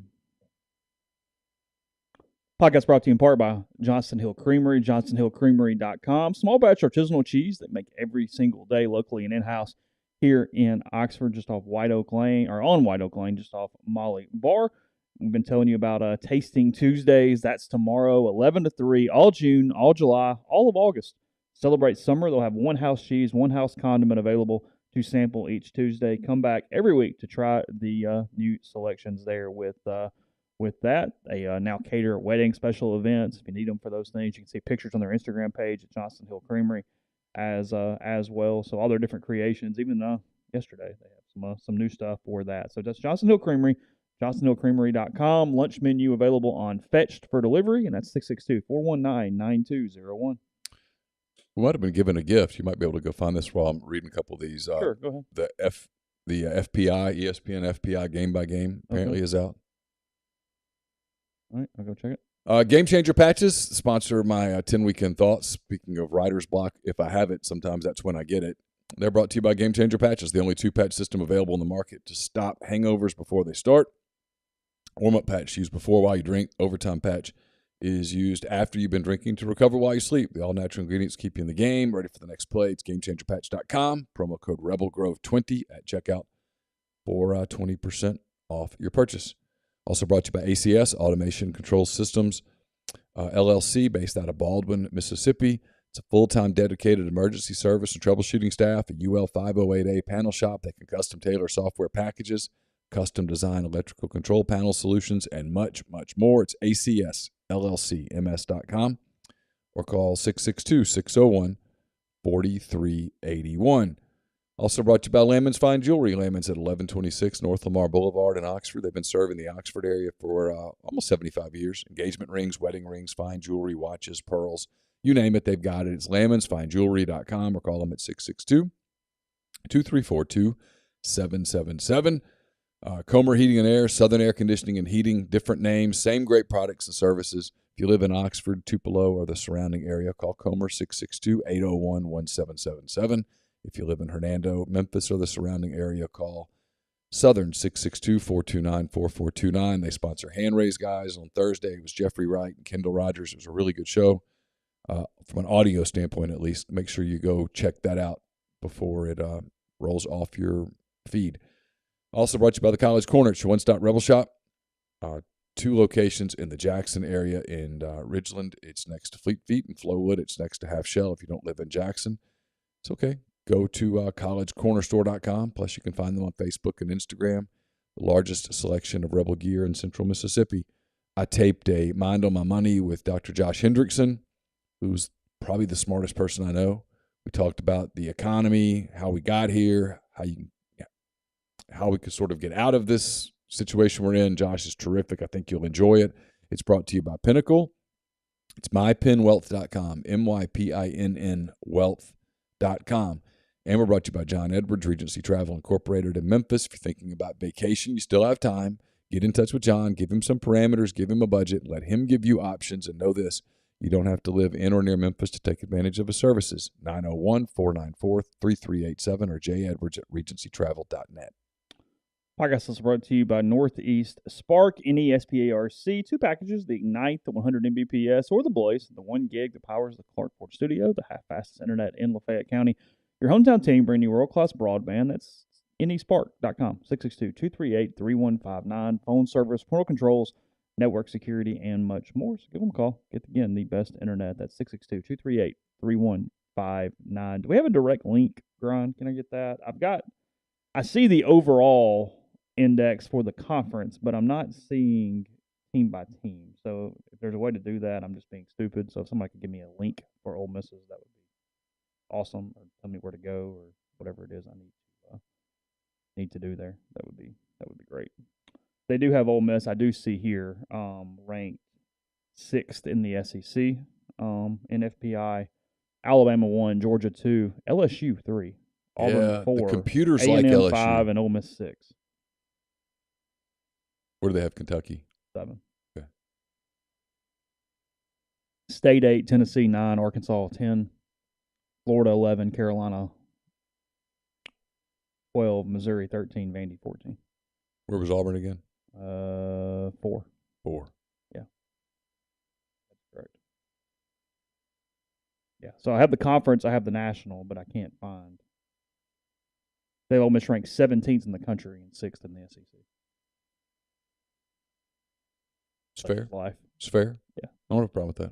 Podcast brought to you in part by Johnston Hill Creamery, johnstonhillcreamery.com. Small batch artisanal cheese they make every single day locally and in-house here in Oxford, just off White Oak Lane, or on White Oak Lane, just off Molly Bar. We've been telling you about Tasting Tuesdays. That's tomorrow, 11 to 3, all June, all July, all of August. Celebrate summer. They'll have one house cheese, one house condiment available to sample each Tuesday. Come back every week to try the new selections there with that. They now cater wedding special events. If you need them for those things, you can see pictures on their Instagram page at Johnston Hill Creamery as well. So all their different creations, even yesterday, they have some new stuff for that. So that's Johnston Hill Creamery, johnstonhillcreamery.com. Lunch menu available on Fetched for delivery, and that's 662-419-9201. We might have been given a gift. You might be able to go find this while I'm reading a couple of these. Sure, go ahead. The FPI, ESPN FPI Game by Game apparently is out. All right, I'll go check it. Game Changer patches sponsor my 10 Weekend Thoughts. Speaking of writer's block, if I have it, sometimes that's when I get it. They're brought to you by Game Changer patches, the only 2-patch system available in the market to stop hangovers before they start. Warm-up patch used before while you drink. Overtime patch is used after you've been drinking to recover while you sleep. The all-natural ingredients keep you in the game, ready for the next play. It's GameChangerPatch.com. Promo code RebelGrove20 at checkout for 20% off your purchase. Also brought to you by ACS, Automation Control Systems, LLC, based out of Baldwin, Mississippi. It's a full-time dedicated emergency service and troubleshooting staff, a UL 508A panel shop that can custom tailor software packages, custom design electrical control panel solutions, and much, much more. It's ACSLLCMS.com or call 662-601-4381. Also brought to you by Lamons Fine Jewelry. Lamons at 1126 North Lamar Boulevard in Oxford. They've been serving the Oxford area for almost 75 years. Engagement rings, wedding rings, fine jewelry, watches, pearls, you name it, they've got it. It's LamonsFineJewelry.com or call them at 662-2342-777. Comer Heating and Air, Southern Air Conditioning and Heating, different names, same great products and services. If you live in Oxford, Tupelo, or the surrounding area, call Comer 662-801-1777. If you live in Hernando, Memphis, or the surrounding area, call Southern 662-429-4429. They sponsor Hand Raise Guys. On Thursday, it was Jeffrey Wright and Kendall Rogers. It was a really good show. From an audio standpoint, at least, make sure you go check that out before it rolls off your feed. Also brought to you by the College Corner. It's your one-stop Rebel Shop. 2 locations in the Jackson area in Ridgeland. It's next to Fleet Feet. In Flowood, it's next to Half Shell. If you don't live in Jackson, it's okay. Go to collegecornerstore.com. Plus, you can find them on Facebook and Instagram. The largest selection of Rebel gear in Central Mississippi. I taped a Mind on My Money with Dr. Josh Hendrickson, who's probably the smartest person I know. We talked about the economy, how we got here, how we could sort of get out of this situation we're in. Josh is terrific. I think you'll enjoy it. It's brought to you by Pinnacle. It's mypinnwealth.com, MYPINN wealth.com. And we're brought to you by John Edwards, Regency Travel Incorporated in Memphis. If you're thinking about vacation, you still have time. Get in touch with John. Give him some parameters. Give him a budget. Let him give you options. And know this, you don't have to live in or near Memphis to take advantage of his services. 901-494-3387 or jedwards@regencytravel.net. Podcast is brought to you by Northeast Spark, NESPARC. 2 packages, the Ignite, the 100 Mbps, or the Blaze, the 1 gig that powers the Clark Ford studio, the half-fastest internet in Lafayette County. Your hometown team bringing you world-class broadband. That's nespark.com, 662-238-3159. Phone service, portal controls, network security, and much more. So give them a call. Get, again, the best internet. That's 662-238-3159. Do we have a direct link, Grind? Can I get that? I see the overall index for the conference, but I'm not seeing team by team. So if there's a way to do that, I'm just being stupid. So if somebody could give me a link for Ole Miss's, that would be awesome. Or tell me where to go or whatever it is I need to do there. That would be great. They do have Ole Miss. I do see here ranked 6th in the SEC in FPI. Alabama 1, Georgia 2, LSU 3, Auburn 4. The computers A&M like LSU. 5, and Ole Miss 6. Where do they have Kentucky? 7. Okay. State 8, Tennessee 9, Arkansas 10, Florida 11, Carolina 12, Missouri 13, Vandy 14. Where was Auburn again? 4. 4. Yeah. That's correct. Yeah. So I have the conference, I have the national, but I can't find. They Ole Miss ranked 17th in the country and 6th in the SEC. It's fair. Life. It's fair. Yeah. I don't have a problem with that.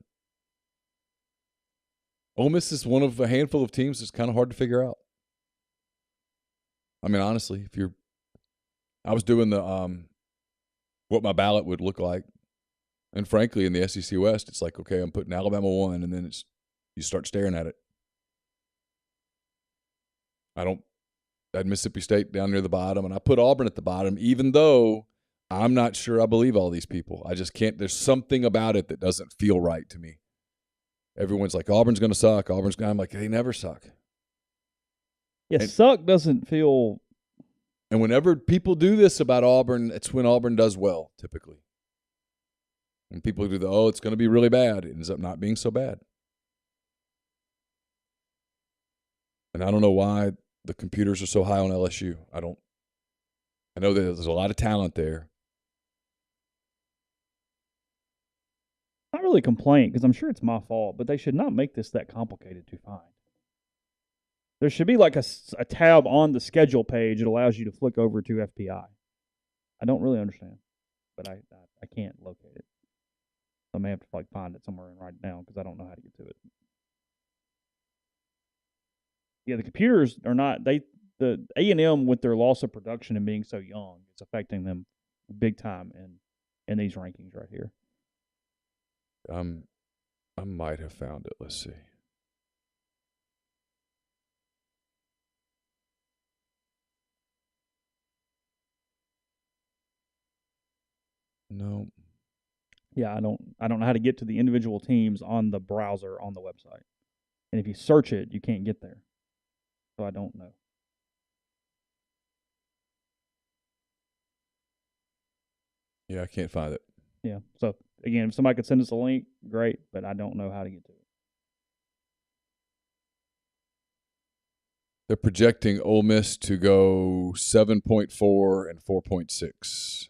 Ole Miss is one of a handful of teams that's kind of hard to figure out. I mean, honestly, I was doing the what my ballot would look like, and frankly, in the SEC West, it's like, okay, I'm putting Alabama 1, and then you start staring at it. I had Mississippi State down near the bottom, and I put Auburn at the bottom, even though I'm not sure I believe all these people. I just can't. There's something about it that doesn't feel right to me. Everyone's like, Auburn's going to suck. I'm like, they never suck. Yeah, suck doesn't feel. And whenever people do this about Auburn, it's when Auburn does well, typically. When people do it's going to be really bad, it ends up not being so bad. And I don't know why the computers are so high on LSU. I know that there's a lot of talent there. Not really complain, because I'm sure it's my fault, but they should not make this that complicated to find. There should be like a tab on the schedule page that allows you to flick over to FPI. I don't really understand, but I can't locate it. I may have to find it somewhere and write it down because I don't know how to get to it. Yeah, the computers are not the A&M with their loss of production and being so young, it's affecting them big time in these rankings right here. I might have found it. Let's see. No. Yeah, I don't know how to get to the individual teams on the browser on the website. And if you search it, you can't get there. So I don't know. Yeah, I can't find it. Yeah. So again, if somebody could send us a link, great, but I don't know how to get to it. They're projecting Ole Miss to go 7.4 and 4.6.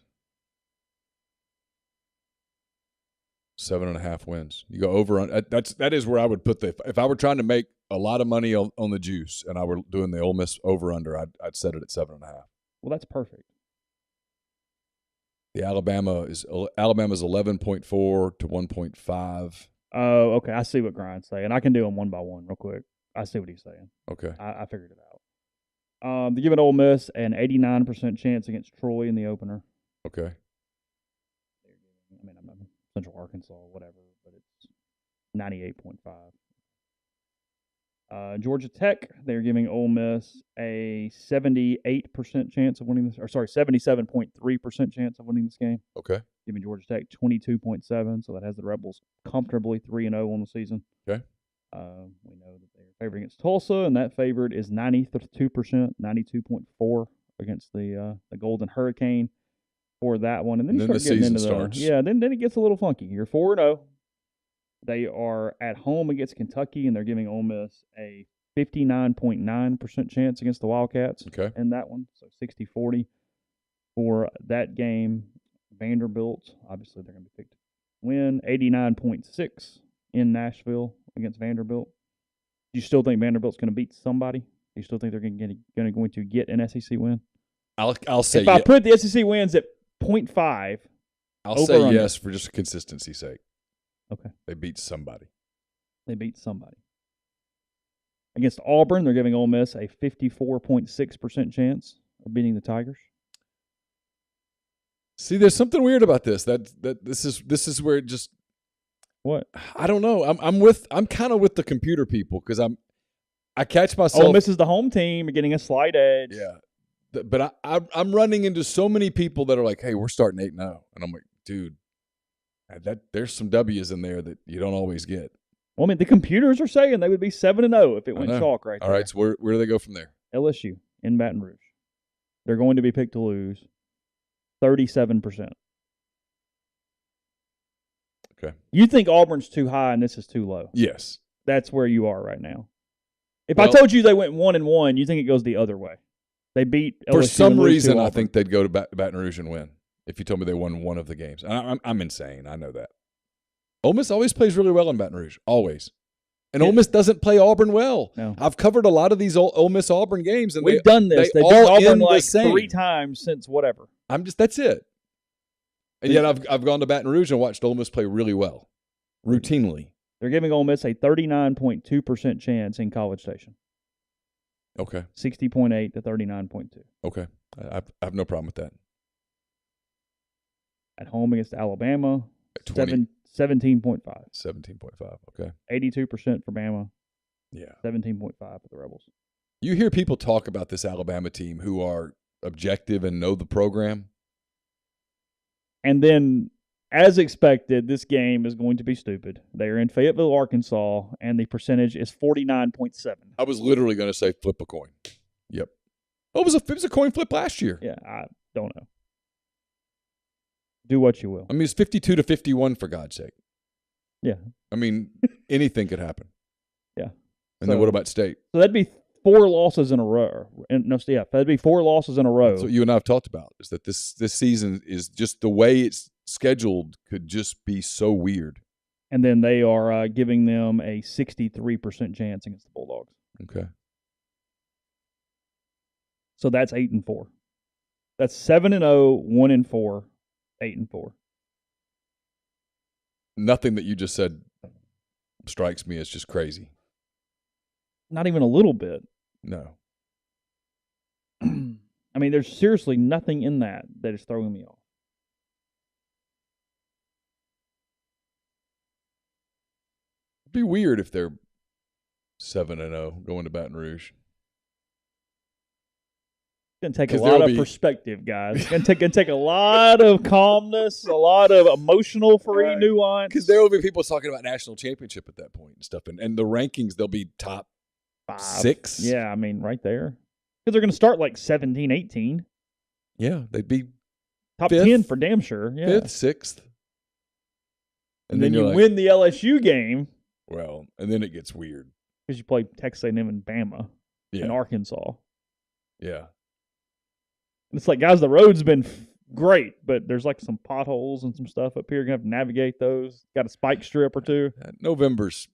7.5 wins. You go over on that is where I would put if I were trying to make a lot of money on the juice and I were doing the Ole Miss over under, I'd set it at 7.5. Well, that's perfect. The Alabama's 11.4 to 1.5. Oh, okay. I see what Grind's saying. I can do them one by one real quick. I see what he's saying. Okay. I figured it out. They're giving Ole Miss an 89% chance against Troy in the opener. Okay. I mean, I'm not Central Arkansas, whatever, but it's 98.5. Georgia Tech, they're giving Ole Miss a 78% chance of winning this, 77.3% chance of winning this game. Okay. Giving Georgia Tech 22.7, so that has the Rebels comfortably 3-0 on the season. Okay. We know that they're favored against Tulsa, and that favorite is 92%, 92.4 against the Golden Hurricane for that one. And then you start getting into starts. then it gets a little funky. You're 4-0. They are at home against Kentucky, and they're giving Ole Miss a 59.9% chance against the Wildcats in that one. So 60-40 for that game. Vanderbilt, obviously they're going to be picked to win. 89.6 in Nashville against Vanderbilt. Do you still think Vanderbilt's going to beat somebody? Do you still think they're going to get an SEC win? I'll say if I put the SEC wins at 0.5, I'll say yes for just consistency's sake. Okay. They beat somebody. Against Auburn, they're giving Ole Miss a 54.6% chance of beating the Tigers. See, there's something weird about this. That this is where it just what? I don't know. I'm kind of with the computer people because I catch myself. Ole Miss is the home team, getting a slight edge. Yeah, but I'm running into so many people that are like, "Hey, we're starting 8-0," and I'm like, "Dude, there's some W's in there that you don't always get." Well, I mean, the computers are saying they would be 7-0 if it went chalk right there. All right, so where do they go from there? LSU in Baton Rouge. They're going to be picked to lose 37%. Okay. You think Auburn's too high and this is too low? Yes. That's where you are right now. If I told you they went 1-1, you think it goes the other way? They beat LSU for some reason. I think they'd go to Baton Rouge and win. If you told me they won one of the games, I'm insane. I know that. Ole Miss always plays really well in Baton Rouge, always. And Ole Miss doesn't play Auburn well. No. I've covered a lot of these Ole Miss Auburn games, and we've done this. They've all beat Auburn the like same. 3 times since whatever. That's it. And yet I've gone to Baton Rouge and watched Ole Miss play really well, routinely. They're giving Ole Miss a 39.2% chance in College Station. Okay. 60.8 to 39.2. Okay. I have no problem with that. At home against Alabama, 17.5. 17.5, okay. 82% for Bama. Yeah. 17.5 for the Rebels. You hear people talk about this Alabama team who are objective and know the program. And then, as expected, this game is going to be stupid. They are in Fayetteville, Arkansas, and the percentage is 49.7. I was literally going to say flip a coin. Yep. Oh, it was a coin flip last year. Yeah, I don't know. Do what you will. I mean, it's 52-51 for God's sake. Yeah. I mean, anything could happen. Yeah. And then what about State? So that'd be 4 losses in a row. That'd be 4 losses in a row. That's what you and I have talked about, is that this season is just the way it's scheduled could just be so weird. And then they are giving them a 63% chance against the Bulldogs. Okay. So that's 8-4. That's 7-0, 1-4, 8-4. Nothing that you just said strikes me as just crazy. Not even a little bit. No. I mean, there's seriously nothing in that is throwing me off. It'd be weird if they're 7-0 going to Baton Rouge. It's going to take a lot of perspective, guys. It's going to take a lot of calmness, a lot of emotional free nuance. Because there will be people talking about national championship at that point and stuff. And the rankings, they'll be top 5. 6. Yeah, I mean, right there. Because they're going to start like 17, 18. Yeah, they'd be top 5th, 10 for damn sure. Yeah. 5th, 6th. And then you win the LSU game. Well, and then it gets weird. Because you play Texas A&M and Bama and Arkansas. Yeah. It's like, guys, the road's been great, but there's like some potholes and some stuff up here. You're going to have to navigate those. Got a spike strip or 2. November's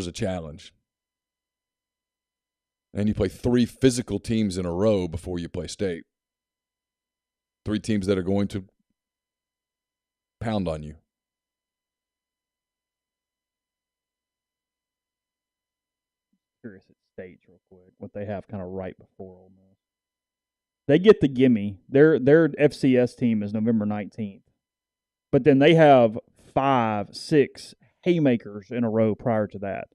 a challenge. And you play 3 physical teams in a row before you play State. 3 teams that are going to pound on you. Curious at States real quick, what they have kind of right before Ole Miss. They get the gimme. Their FCS team is November 19th. But then they have 5, 6 haymakers in a row prior to that.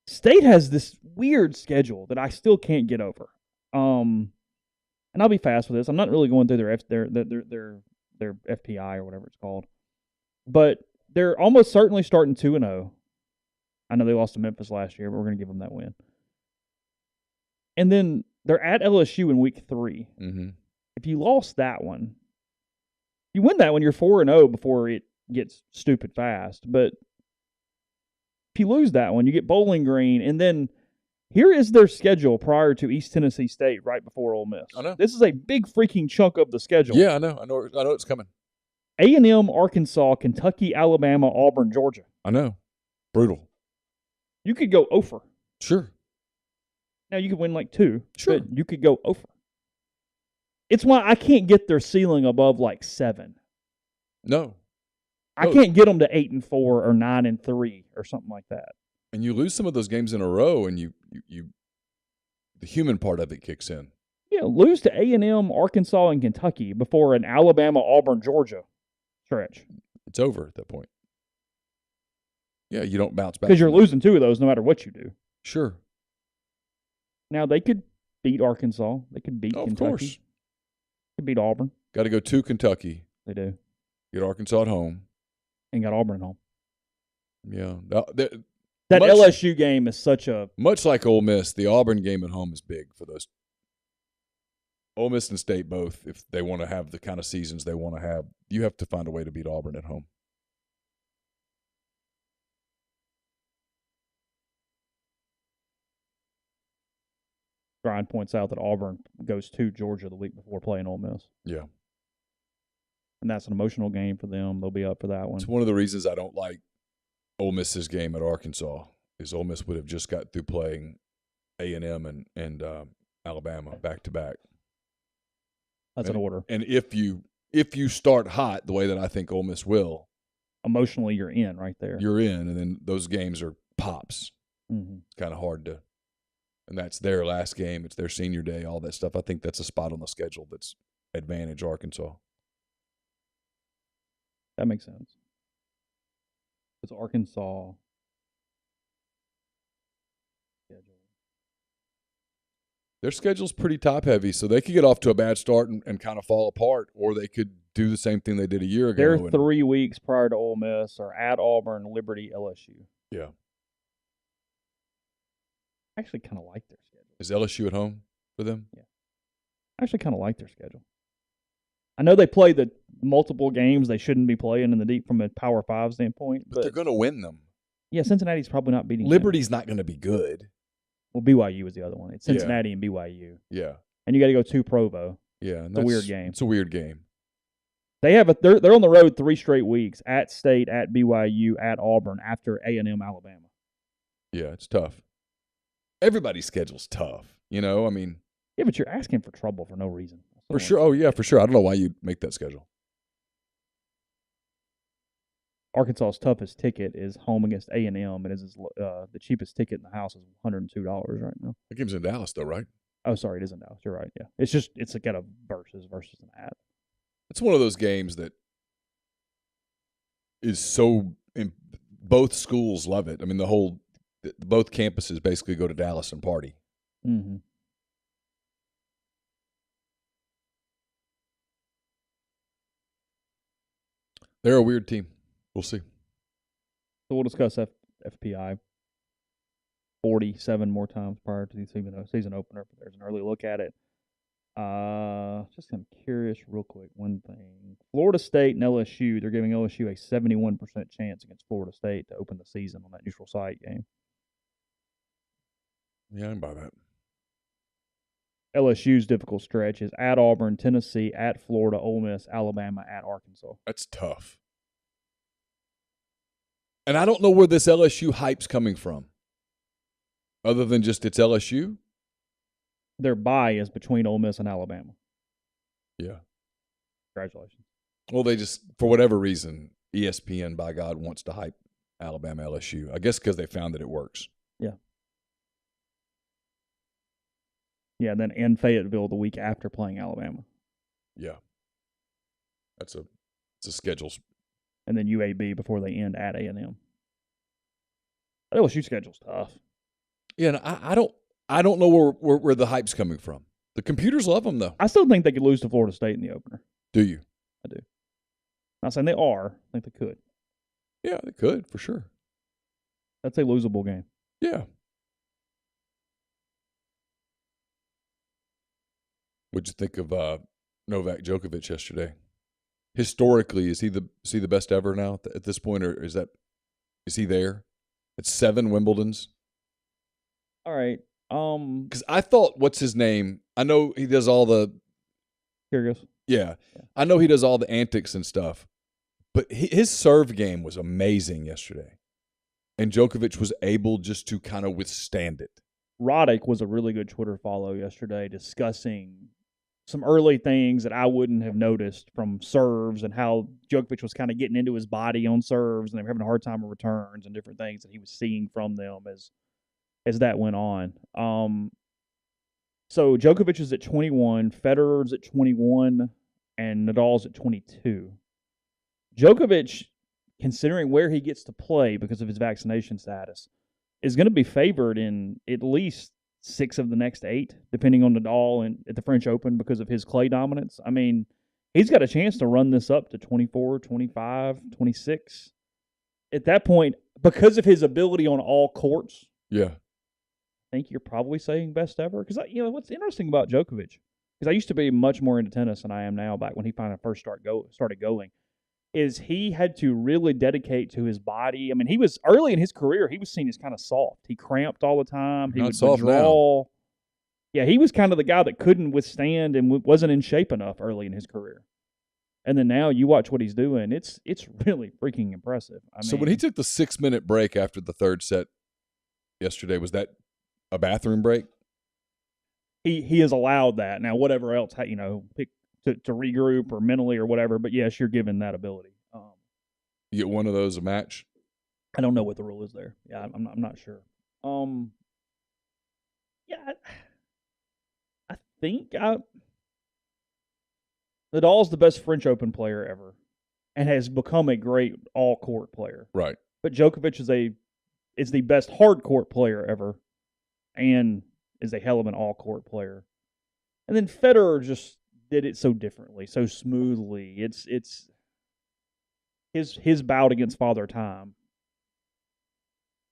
State has this weird schedule that I still can't get over. And I'll be fast with this. I'm not really going through their FPI or whatever it's called, but they're almost certainly starting 2-0. I know they lost to Memphis last year, but we're going to give them that win. And then they're at LSU in week 3. Mm-hmm. If you lost that one, you win that one, you're 4-0 before it gets stupid fast. But if you lose that one, you get Bowling Green, and then here is their schedule prior to East Tennessee State right before Ole Miss. I know. This is a big freaking chunk of the schedule. Yeah, I know it's coming. A&M, Arkansas, Kentucky, Alabama, Auburn, Georgia. I know. Brutal. You could go over. Sure. Now, you could win like 2. Sure. But you could go over. It's why I can't get their ceiling above like 7. No. I can't get them to 8-4 or 9-3 or something like that. And you lose some of those games in a row, and you the human part of it kicks in. Yeah, lose to A&M, Arkansas, and Kentucky before an Alabama, Auburn, Georgia stretch. It's over at that point. Yeah, you don't bounce back. Because you're losing 2 of those no matter what you do. Sure. Now, they could beat Arkansas. They could beat Kentucky. Of course. They could beat Auburn. Got to go to Kentucky. They do. Get Arkansas at home. And got Auburn at home. Yeah. That LSU game is such a... Much like Ole Miss, the Auburn game at home is big for those. Ole Miss and State both, if they want to have the kind of seasons they want to have, you have to find a way to beat Auburn at home. Brian points out that Auburn goes to Georgia the week before playing Ole Miss. Yeah. And that's an emotional game for them. They'll be up for that one. It's one of the reasons I don't like Ole Miss's game at Arkansas is Ole Miss would have just got through playing A&M and Alabama back-to-back. That's an order. And if you start hot the way that I think Ole Miss will, emotionally you're in right there. You're in, and then those games are pops. Mm-hmm. It's kind of hard to – and that's their last game. It's their senior day, all that stuff. I think that's a spot on the schedule that's advantage Arkansas. That makes sense. It's Arkansas. Their schedule's pretty top-heavy, so they could get off to a bad start and kind of fall apart, or they could do the same thing they did a year ago. Their 3 weeks prior to Ole Miss are at Auburn, Liberty, LSU. Yeah. I actually kind of like their schedule. Is LSU at home for them? Yeah. I actually kind of like their schedule. I know they play the multiple games they shouldn't be playing in the deep from a Power 5 standpoint. But they're going to win them. Yeah, Cincinnati's probably not beating Liberty's not going to be good. Well, BYU is the other one. It's Cincinnati and BYU. Yeah. And you got to go to Provo. Yeah. It's a weird game. It's a weird game. They're on the road 3 straight weeks at State, at BYU, at Auburn, after A&M, Alabama. Yeah, it's tough. Everybody's schedule's tough. You know, I mean. Yeah, but you're asking for trouble for no reason. For sure. Oh, yeah, for sure. I don't know why you make that schedule. Arkansas's toughest ticket is home against A&M, and the cheapest ticket in the house is $102 right now. That game's in Dallas, though, right? Oh, sorry, it is in Dallas. You're right. Yeah, it's got a versus an at. It's one of those games that is so. Both schools love it. I mean, both campuses basically go to Dallas and party. Mm-hmm. They're a weird team. We'll see. So we'll discuss FPI 47 more times prior to the season opener. But there's an early look at it. Just I'm curious real quick. One thing. Florida State and LSU, they're giving LSU a 71% chance against Florida State to open the season on that neutral site game. Yeah, I can buy that. LSU's difficult stretch is at Auburn, Tennessee, at Florida, Ole Miss, Alabama, at Arkansas. That's tough. And I don't know where this LSU hype's coming from. Other than just it's LSU? Their bye is between Ole Miss and Alabama. Yeah. Congratulations. Well, they just, for whatever reason, ESPN, by God, wants to hype Alabama LSU. I guess because they found that it works. Yeah. Yeah, and then in Fayetteville the week after playing Alabama. Yeah. It's a schedule. And then UAB before they end at A&M. That LSU schedule's tough. Yeah, and I don't know where the hype's coming from. The computers love them, though. I still think they could lose to Florida State in the opener. Do you? I do. Not saying they are. I think they could. Yeah, they could, for sure. That's a losable game. Yeah. What'd you think of Novak Djokovic yesterday? Historically, is he the best ever now at this point, or is he there? It's 7 Wimbledons. All right. Because I thought, what's his name? I know he does all the Kyrgios. Yeah, I know he does all the antics and stuff, but his serve game was amazing yesterday, and Djokovic was able just to kind of withstand it. Roddick was a really good Twitter follow yesterday discussing some early things that I wouldn't have noticed from serves and how Djokovic was kind of getting into his body on serves and they were having a hard time with returns and different things that he was seeing from them as that went on. So Djokovic is at 21, Federer's at 21, and Nadal's at 22. Djokovic, considering where he gets to play because of his vaccination status, is going to be favored in at least 6 of the next 8, depending on Nadal and at the French Open because of his clay dominance. I mean, he's got a chance to run this up to 24, 25, 26. At that point, because of his ability on all courts, yeah, I think you're probably saying best ever. Because, what's interesting about Djokovic, because I used to be much more into tennis than I am now back when he finally first started going, is he had to really dedicate to his body. I mean, he was early in his career, he was seen as kind of soft. He cramped all the time. He Not would soft withdraw. now. Yeah, he was kind of the guy that couldn't withstand and wasn't in shape enough early in his career. And then now you watch what he's doing. It's really freaking impressive. So when he took the 6-minute break after the third set yesterday, was that a bathroom break? He has allowed that. Now, whatever else, pick to regroup or mentally or whatever. But yes, you're given that ability. You get one of those a match? I don't know what the rule is there. Yeah, I'm not sure. Yeah, I think Nadal's the best French Open player ever, and has become a great all-court player. Right. But Djokovic is the best hard-court player ever, and is a hell of an all-court player. And then Federer just did it so differently, so smoothly. It's his bout against Father Time.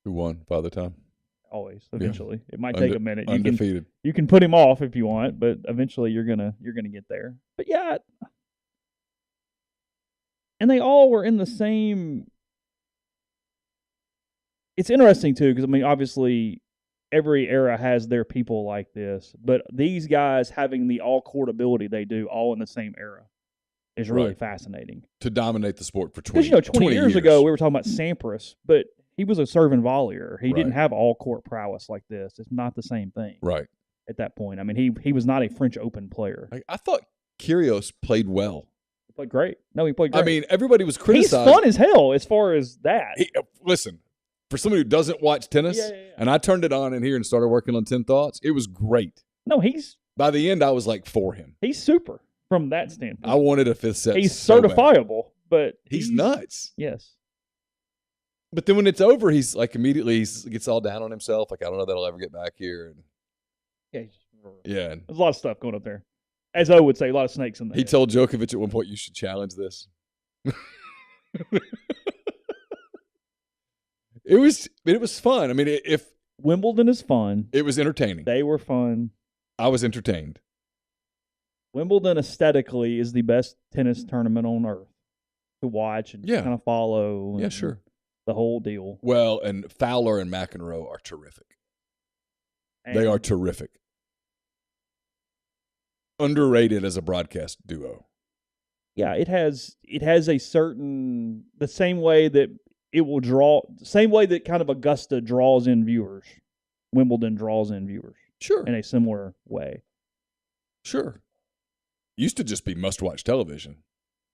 Who won? Father Time? Always, eventually. Yeah. It might take a minute. Undefeated. You can put him off if you want, but eventually you're gonna get there. But yeah, and they all were in the same. It's interesting too because I mean, obviously, every era has their people like this, but these guys having the all-court ability they do all in the same era is really fascinating. To dominate the sport for 20 Because 20 years ago we were talking about Sampras, but he was a serve and volleyer. He didn't have all-court prowess like this. It's not the same thing. Right. At that point. I mean, he was not a French Open player. I thought Kyrgios played well. He played great. No, he played great. I mean, everybody was criticized. He's fun as hell as far as that. Listen, for somebody who doesn't watch tennis, and I turned it on in here and started working on 10 Thoughts, it was great. No, by the end, I was like for him. He's super from that standpoint. I wanted a 5th set. He's certifiable, but he's nuts. Yes. But then when it's over, he's like immediately he gets all down on himself. Like, I don't know that I'll ever get back here. Yeah. There's a lot of stuff going up there. As O would say, a lot of snakes in there. He told Djokovic at one point, you should challenge this. It was fun. I mean, if Wimbledon is fun. It was entertaining. They were fun. I was entertained. Wimbledon aesthetically is the best tennis tournament on earth to watch and kind of follow. Yeah, sure. The whole deal. Well, and Fowler and McEnroe are terrific. They are terrific. Underrated as a broadcast duo. Yeah, it has a certain the same way that it will draw, same way that kind of Augusta draws in viewers, Wimbledon draws in viewers. Sure. In a similar way. Sure. Used to just be must-watch television.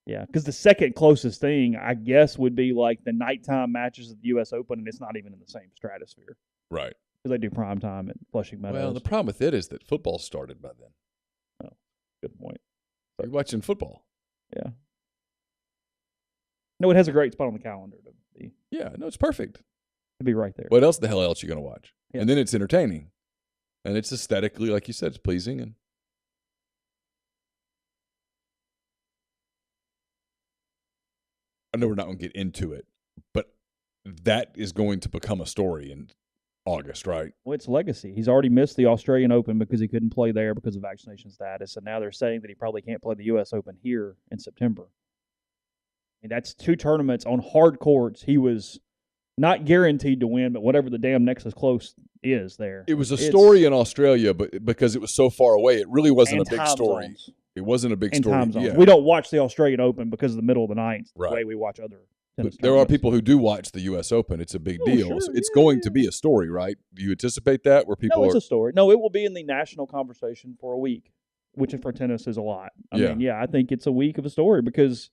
Yeah, because the second closest thing, I guess, would be like the nighttime matches of the US Open, and it's not even in the same stratosphere. Right. Because they do prime time at Flushing Meadows. Well, the problem with it is that football started by then. Oh, good point. You're watching football. Yeah. No, it has a great spot on the calendar to be. Yeah, no, it's perfect. To be right there. What else the hell else you going to watch? and then it's entertaining, and it's aesthetically, like you said, it's pleasing. And I know we're not going to get into it, but that is going to become a story in August, right? Well, it's legacy. He's already missed the Australian Open because he couldn't play there because of vaccination status, and now they're saying that he probably can't play the US Open here in September. I mean, that's 2 tournaments on hard courts. He was not guaranteed to win, but whatever the damn Nexus close is there. It was a story in Australia, but because it was so far away, it really wasn't a big story. Zones. It wasn't a big story. Time zones. Yeah. We don't watch the Australian Open because of the middle of the night, the way we watch other tennis But there are people who do watch the U.S. Open. It's a big deal. Sure, So it's going to be a story, right? Do you anticipate that where people it's a story. No, it will be in the national conversation for a week, which for tennis is a lot. I mean, I think it's a week of a story because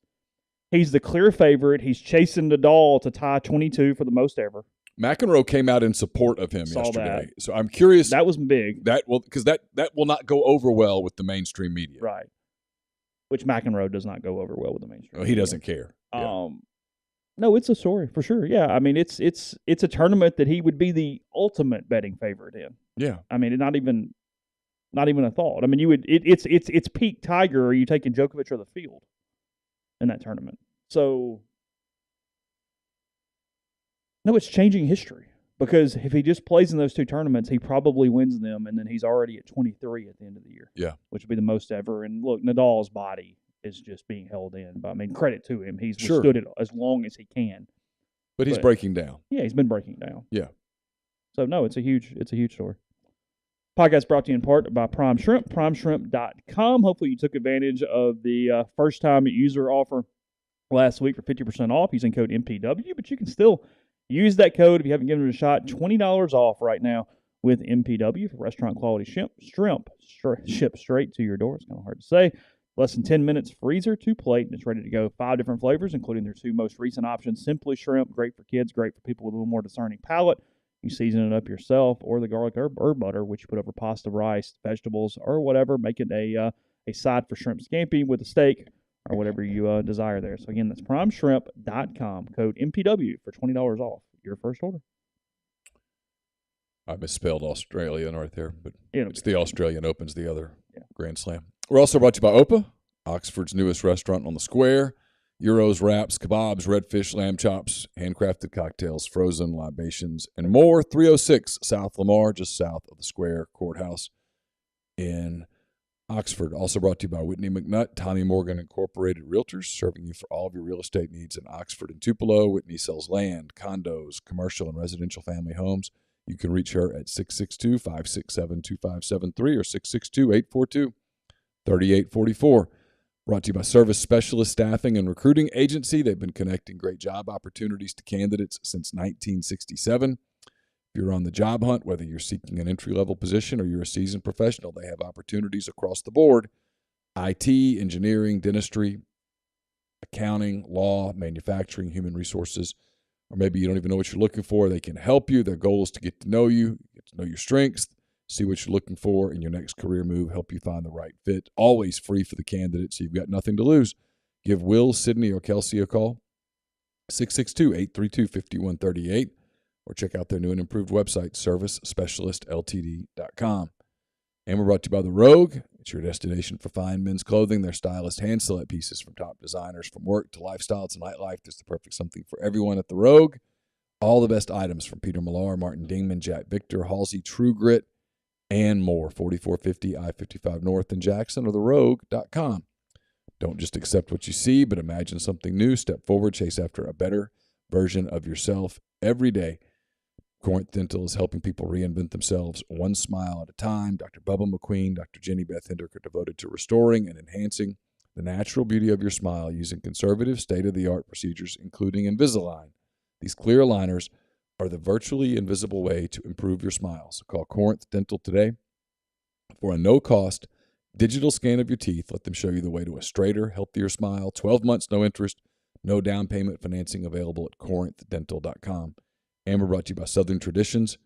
he's the clear favorite. He's chasing Nadal to tie 22 for the most ever. McEnroe came out in support of him yesterday. That. So I'm curious. That was big. Because that will not go over well with the mainstream media. Right. Which McEnroe does not go over well with the mainstream media. He doesn't care. No, it's a story for sure. Yeah, I mean, it's a tournament that he would be the ultimate betting favorite in. Yeah. I mean, not even a thought. I mean, you would it's peak Tiger. Are you taking Djokovic or the field in that tournament? So no, it's changing history because if he just plays in those 2 tournaments, he probably wins them, and then he's already at 23 at the end of the year. Yeah, which would be the most ever. And look, Nadal's body is just being held in. But I mean, credit to him; he's withstood it as long as he can. But he's breaking down. Yeah, he's been breaking down. Yeah. So no, it's a huge story. Podcast brought to you in part by Prime Shrimp, primeshrimp.com. Hopefully you took advantage of the first-time user offer last week for 50% off using code MPW, but you can still use that code if you haven't given it a shot. $20 off right now with MPW for restaurant-quality shrimp shipped straight to your door. It's kind of hard to say. Less than 10 minutes, freezer to plate, and it's ready to go. 5 different flavors, including their 2 most recent options. Simply Shrimp, great for kids, great for people with a little more discerning palate. You season it up yourself, or the garlic herb butter, which you put over pasta, rice, vegetables, or whatever. Make it a side for shrimp scampi with a steak or whatever you desire there. So, again, that's primeshrimp.com. Code MPW for $20 off your first order. I misspelled Australian right there, but it's the Australian Open's the other Grand Slam. We're also brought to you by Opa, Oxford's newest restaurant on the square. Gyros, wraps, kebabs, redfish, lamb chops, handcrafted cocktails, frozen libations, and more. 306 South Lamar, just south of the Square Courthouse in Oxford. Also brought to you by Whitney McNutt, Tommy Morgan Incorporated Realtors, serving you for all of your real estate needs in Oxford and Tupelo. Whitney sells land, condos, commercial and residential family homes. You can reach her at 662-567-2573 or 662-842-3844. Brought to you by Service Specialist Staffing and Recruiting Agency. They've been connecting great job opportunities to candidates since 1967. If you're on the job hunt, whether you're seeking an entry-level position or you're a seasoned professional, they have opportunities across the board. IT, engineering, dentistry, accounting, law, manufacturing, human resources, or maybe you don't even know what you're looking for. They can help you. Their goal is to get to know you, get to know your strengths, see what you're looking for in your next career move, help you find the right fit. Always free for the candidate, so you've got nothing to lose. Give Will, Sydney, or Kelsey a call, 662-832-5138, or check out their new and improved website, servicespecialistltd.com. And we're brought to you by The Rogue. It's your destination for fine men's clothing. Their stylist hand-select pieces from top designers. From work to lifestyle to nightlife, there's the perfect something for everyone at The Rogue. All the best items from Peter Millar, Martin Dingman, Jack Victor, Halsey, True Grit, and more. 4450 I-55 North in Jackson or therogue.com. Don't just accept what you see, but imagine something new. Step forward, chase after a better version of yourself every day. Corinth Dental is helping people reinvent themselves one smile at a time. Dr. Bubba McQueen, Dr. Jenny Beth Hendrick are devoted to restoring and enhancing the natural beauty of your smile using conservative, state-of-the-art procedures, including Invisalign. These clear aligners are the virtually invisible way to improve your smile. So call Corinth Dental today for a no-cost digital scan of your teeth. Let them show you the way to a straighter, healthier smile. 12 months, no interest, no down payment financing available at corinthdental.com. And we're brought to you by Southern Traditions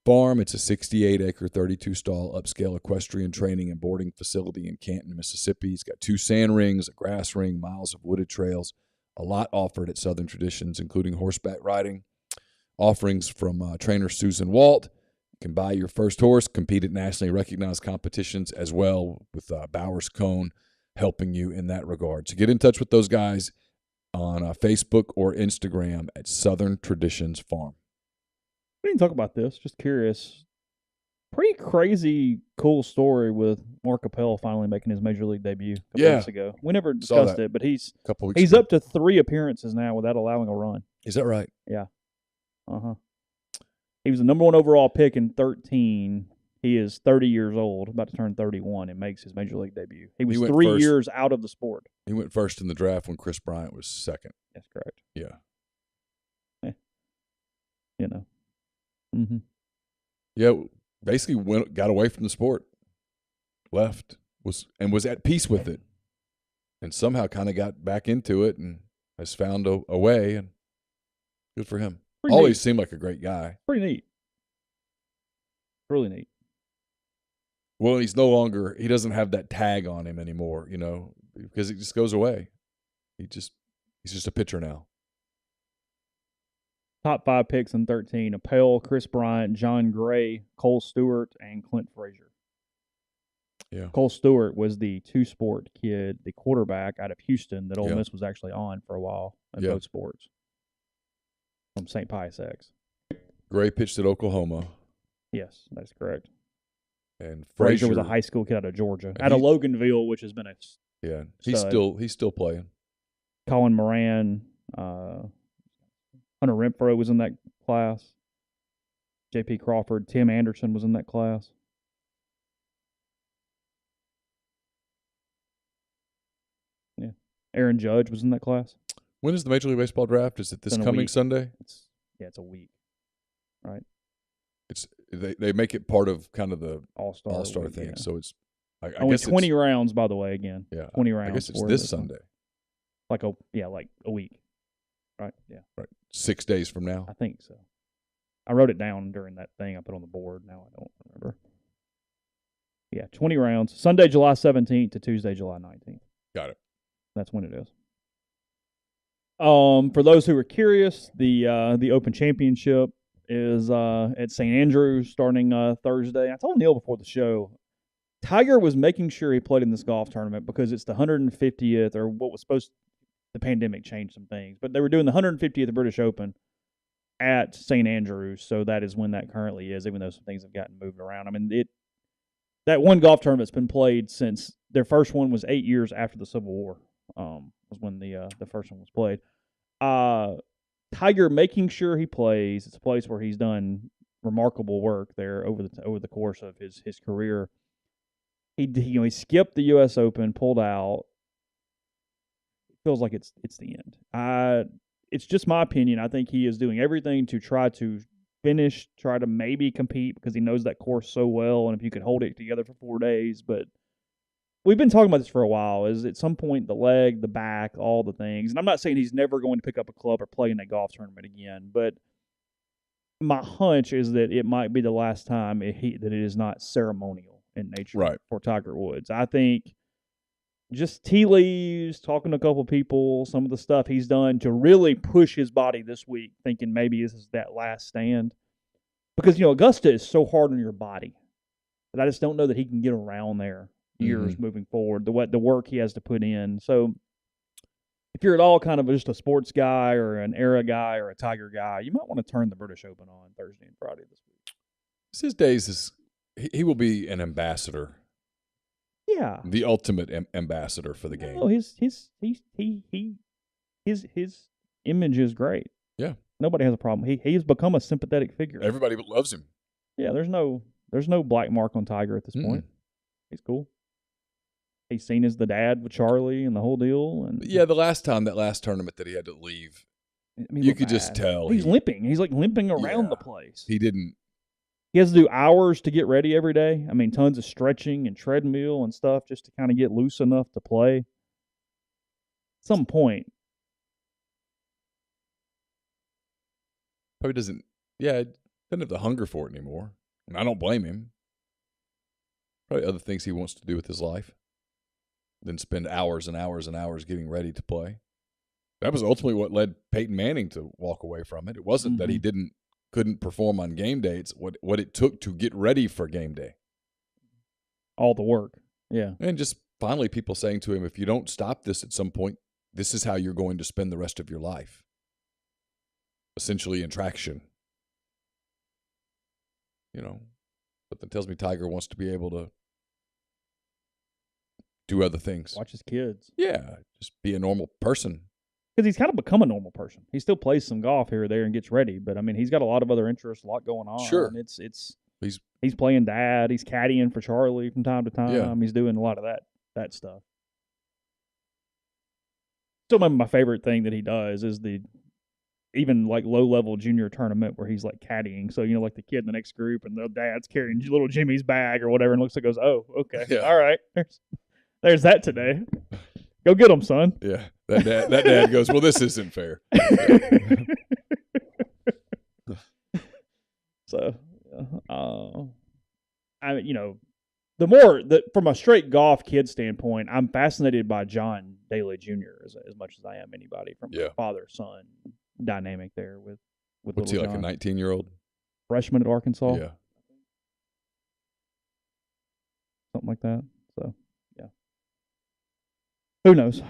Farm. It's a 68-acre, 32-stall upscale equestrian training and boarding facility in Canton, Mississippi. It's got 2 sand rings, a grass ring, miles of wooded trails, a lot offered at Southern Traditions, including horseback riding, offerings from trainer Susan Walt, can buy your first horse, compete at nationally recognized competitions as well, with Bowers Cone helping you in that regard. So get in touch with those guys on Facebook or Instagram at Southern Traditions Farm. We didn't talk about this. Just curious. Pretty crazy, cool story with Mark Appel finally making his major league debut a couple weeks ago. We never discussed it, but he's up to 3 appearances now without allowing a run. Is that right? Yeah. He was the number 1 overall pick in 2013. He is 30 years old, about to turn 31, and makes his major league debut. He was 3 years out of the sport. He went first in the draft when Chris Bryant was second. That's correct. Yeah. Mm-hmm. Yeah, basically got away from the sport, left, was at peace with it, and somehow kind of got back into it and has found a way, and good for him. Always seemed like a great guy. Pretty neat. Really neat. Well, he doesn't have that tag on him anymore, because it just goes away. He's just a pitcher now. Top 5 picks in 2013: Appel, Chris Bryant, John Gray, Cole Stewart, and Clint Frazier. Yeah. Cole Stewart was the two-sport kid, the quarterback out of Houston that Ole Miss was actually on for a while in both sports. From St. Pius X. Gray pitched at Oklahoma. Yes, that's correct. And Frazier was a high school kid out of Georgia, out of Loganville, which has been a he's still playing. Colin Moran, Hunter Renfro was in that class. J.P. Crawford, Tim Anderson was in that class. Yeah, Aaron Judge was in that class. When is the Major League Baseball draft? Is it this coming Sunday? It's a week, right? They make it part of kind of the All-Star thing. Yeah. So it's only 20 rounds, by the way. Again, 20 rounds. I guess it's this Sunday. Like a week, right? Yeah, right. 6 days from now. I think so. I wrote it down during that thing I put on the board. Now I don't remember. Yeah, 20 rounds. Sunday, July 17th to Tuesday, July 19th. Got it. That's when it is. For those who are curious, the Open Championship is at St. Andrews starting Thursday. I told Neal before the show, Tiger was making sure he played in this golf tournament because it's the 150th, or what was supposed to, the pandemic changed some things, but they were doing the 150th British Open at St. Andrews, so that is when that currently is, even though some things have gotten moved around. I mean, that one golf tournament's been played since their first one was 8 years after the Civil War. Was when the first one was played. Tiger making sure he plays. It's a place where he's done remarkable work there over the course of his career. He skipped the U.S. Open, pulled out. It feels like it's the end. It's just my opinion. I think he is doing everything to try to finish, try to maybe compete because he knows that course so well, and if you could hold it together for 4 days, but we've been talking about this for a while, is at some point the leg, the back, all the things. And I'm not saying he's never going to pick up a club or play in a golf tournament again, but my hunch is that it might be the last time that it is not ceremonial in nature for Tiger Woods. I think just tea leaves, talking to a couple people, some of the stuff he's done to really push his body this week, thinking maybe this is that last stand. Because, Augusta is so hard on your body that I just don't know that he can get around there years moving forward, the work he has to put in. So if you're at all kind of just a sports guy or an era guy or a Tiger guy, you might want to turn the British Open on Thursday and Friday this week. It's his days. He will be an ambassador. Yeah. The ultimate ambassador for the game. No, his image is great. Yeah. Nobody has a problem. He's become a sympathetic figure. Everybody loves him. Yeah, there's no black mark on Tiger at this point. He's cool. He's seen as the dad with Charlie and the whole deal. And that last tournament that he had to leave, you could just tell. He's limping. He's like limping around the place. He didn't. He has to do hours to get ready every day. I mean, tons of stretching and treadmill and stuff just to kind of get loose enough to play. At some point. Probably doesn't have the hunger for it anymore. And I don't blame him. Probably other things he wants to do with his life than spend hours and hours and hours getting ready to play. That was ultimately what led Peyton Manning to walk away from it. It wasn't that he didn't couldn't perform on game day. It's what it took to get ready for game day. All the work. Yeah. And just finally people saying to him, if you don't stop this at some point, this is how you're going to spend the rest of your life. Essentially in traction. But that tells me Tiger wants to be able to do other things. Watch his kids. Yeah, just be a normal person. Because he's kind of become a normal person. He still plays some golf here or there and gets ready, but I mean, he's got a lot of other interests, a lot going on. Sure. And he's playing dad. He's caddying for Charlie from time to time. Yeah. He's doing a lot of that stuff. Still, my favorite thing that he does is even like low-level junior tournament where he's like caddying. So, like the kid in the next group and the dad's carrying little Jimmy's bag or whatever and looks like goes, oh, okay. Yeah. All right. There's that today. Go get him, son. Yeah. That dad goes, well, this isn't fair. So, from a straight golf kid standpoint, I'm fascinated by John Daly Jr. as much as I am anybody from father-son dynamic there with what's he, like John. a 19-year-old? Freshman at Arkansas? Yeah. Something like that. So, yeah. Who knows?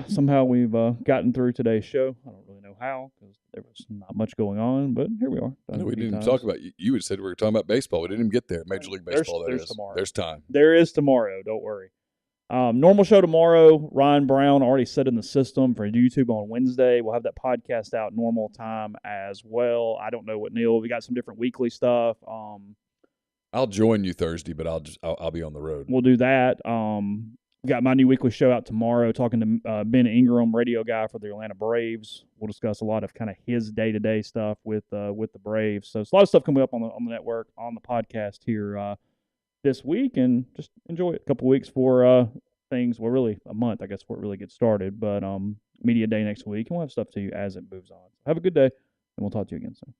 Somehow we've gotten through today's show. I don't really know how because there was not much going on, but here we are. No, we didn't even talk about – you had said we were talking about baseball. We didn't even get there. Major League Baseball, there's tomorrow. There's time. There is tomorrow. Don't worry. Normal show tomorrow. Ryan Brown already set in the system for YouTube on Wednesday. We'll have that podcast out normal time as well. I don't know what Neal. We got some different weekly stuff. I'll join you Thursday, but I'll be on the road. We'll do that. We got my new weekly show out tomorrow. Talking to Ben Ingram, radio guy for the Atlanta Braves. We'll discuss a lot of kind of his day-to-day stuff with the Braves. So it's a lot of stuff coming up on the network on the podcast here this week, and just enjoy it. A couple weeks for things. Well, really a month, I guess, before it really gets started. But media day next week, and we'll have stuff to you as it moves on. Have a good day, and we'll talk to you again soon.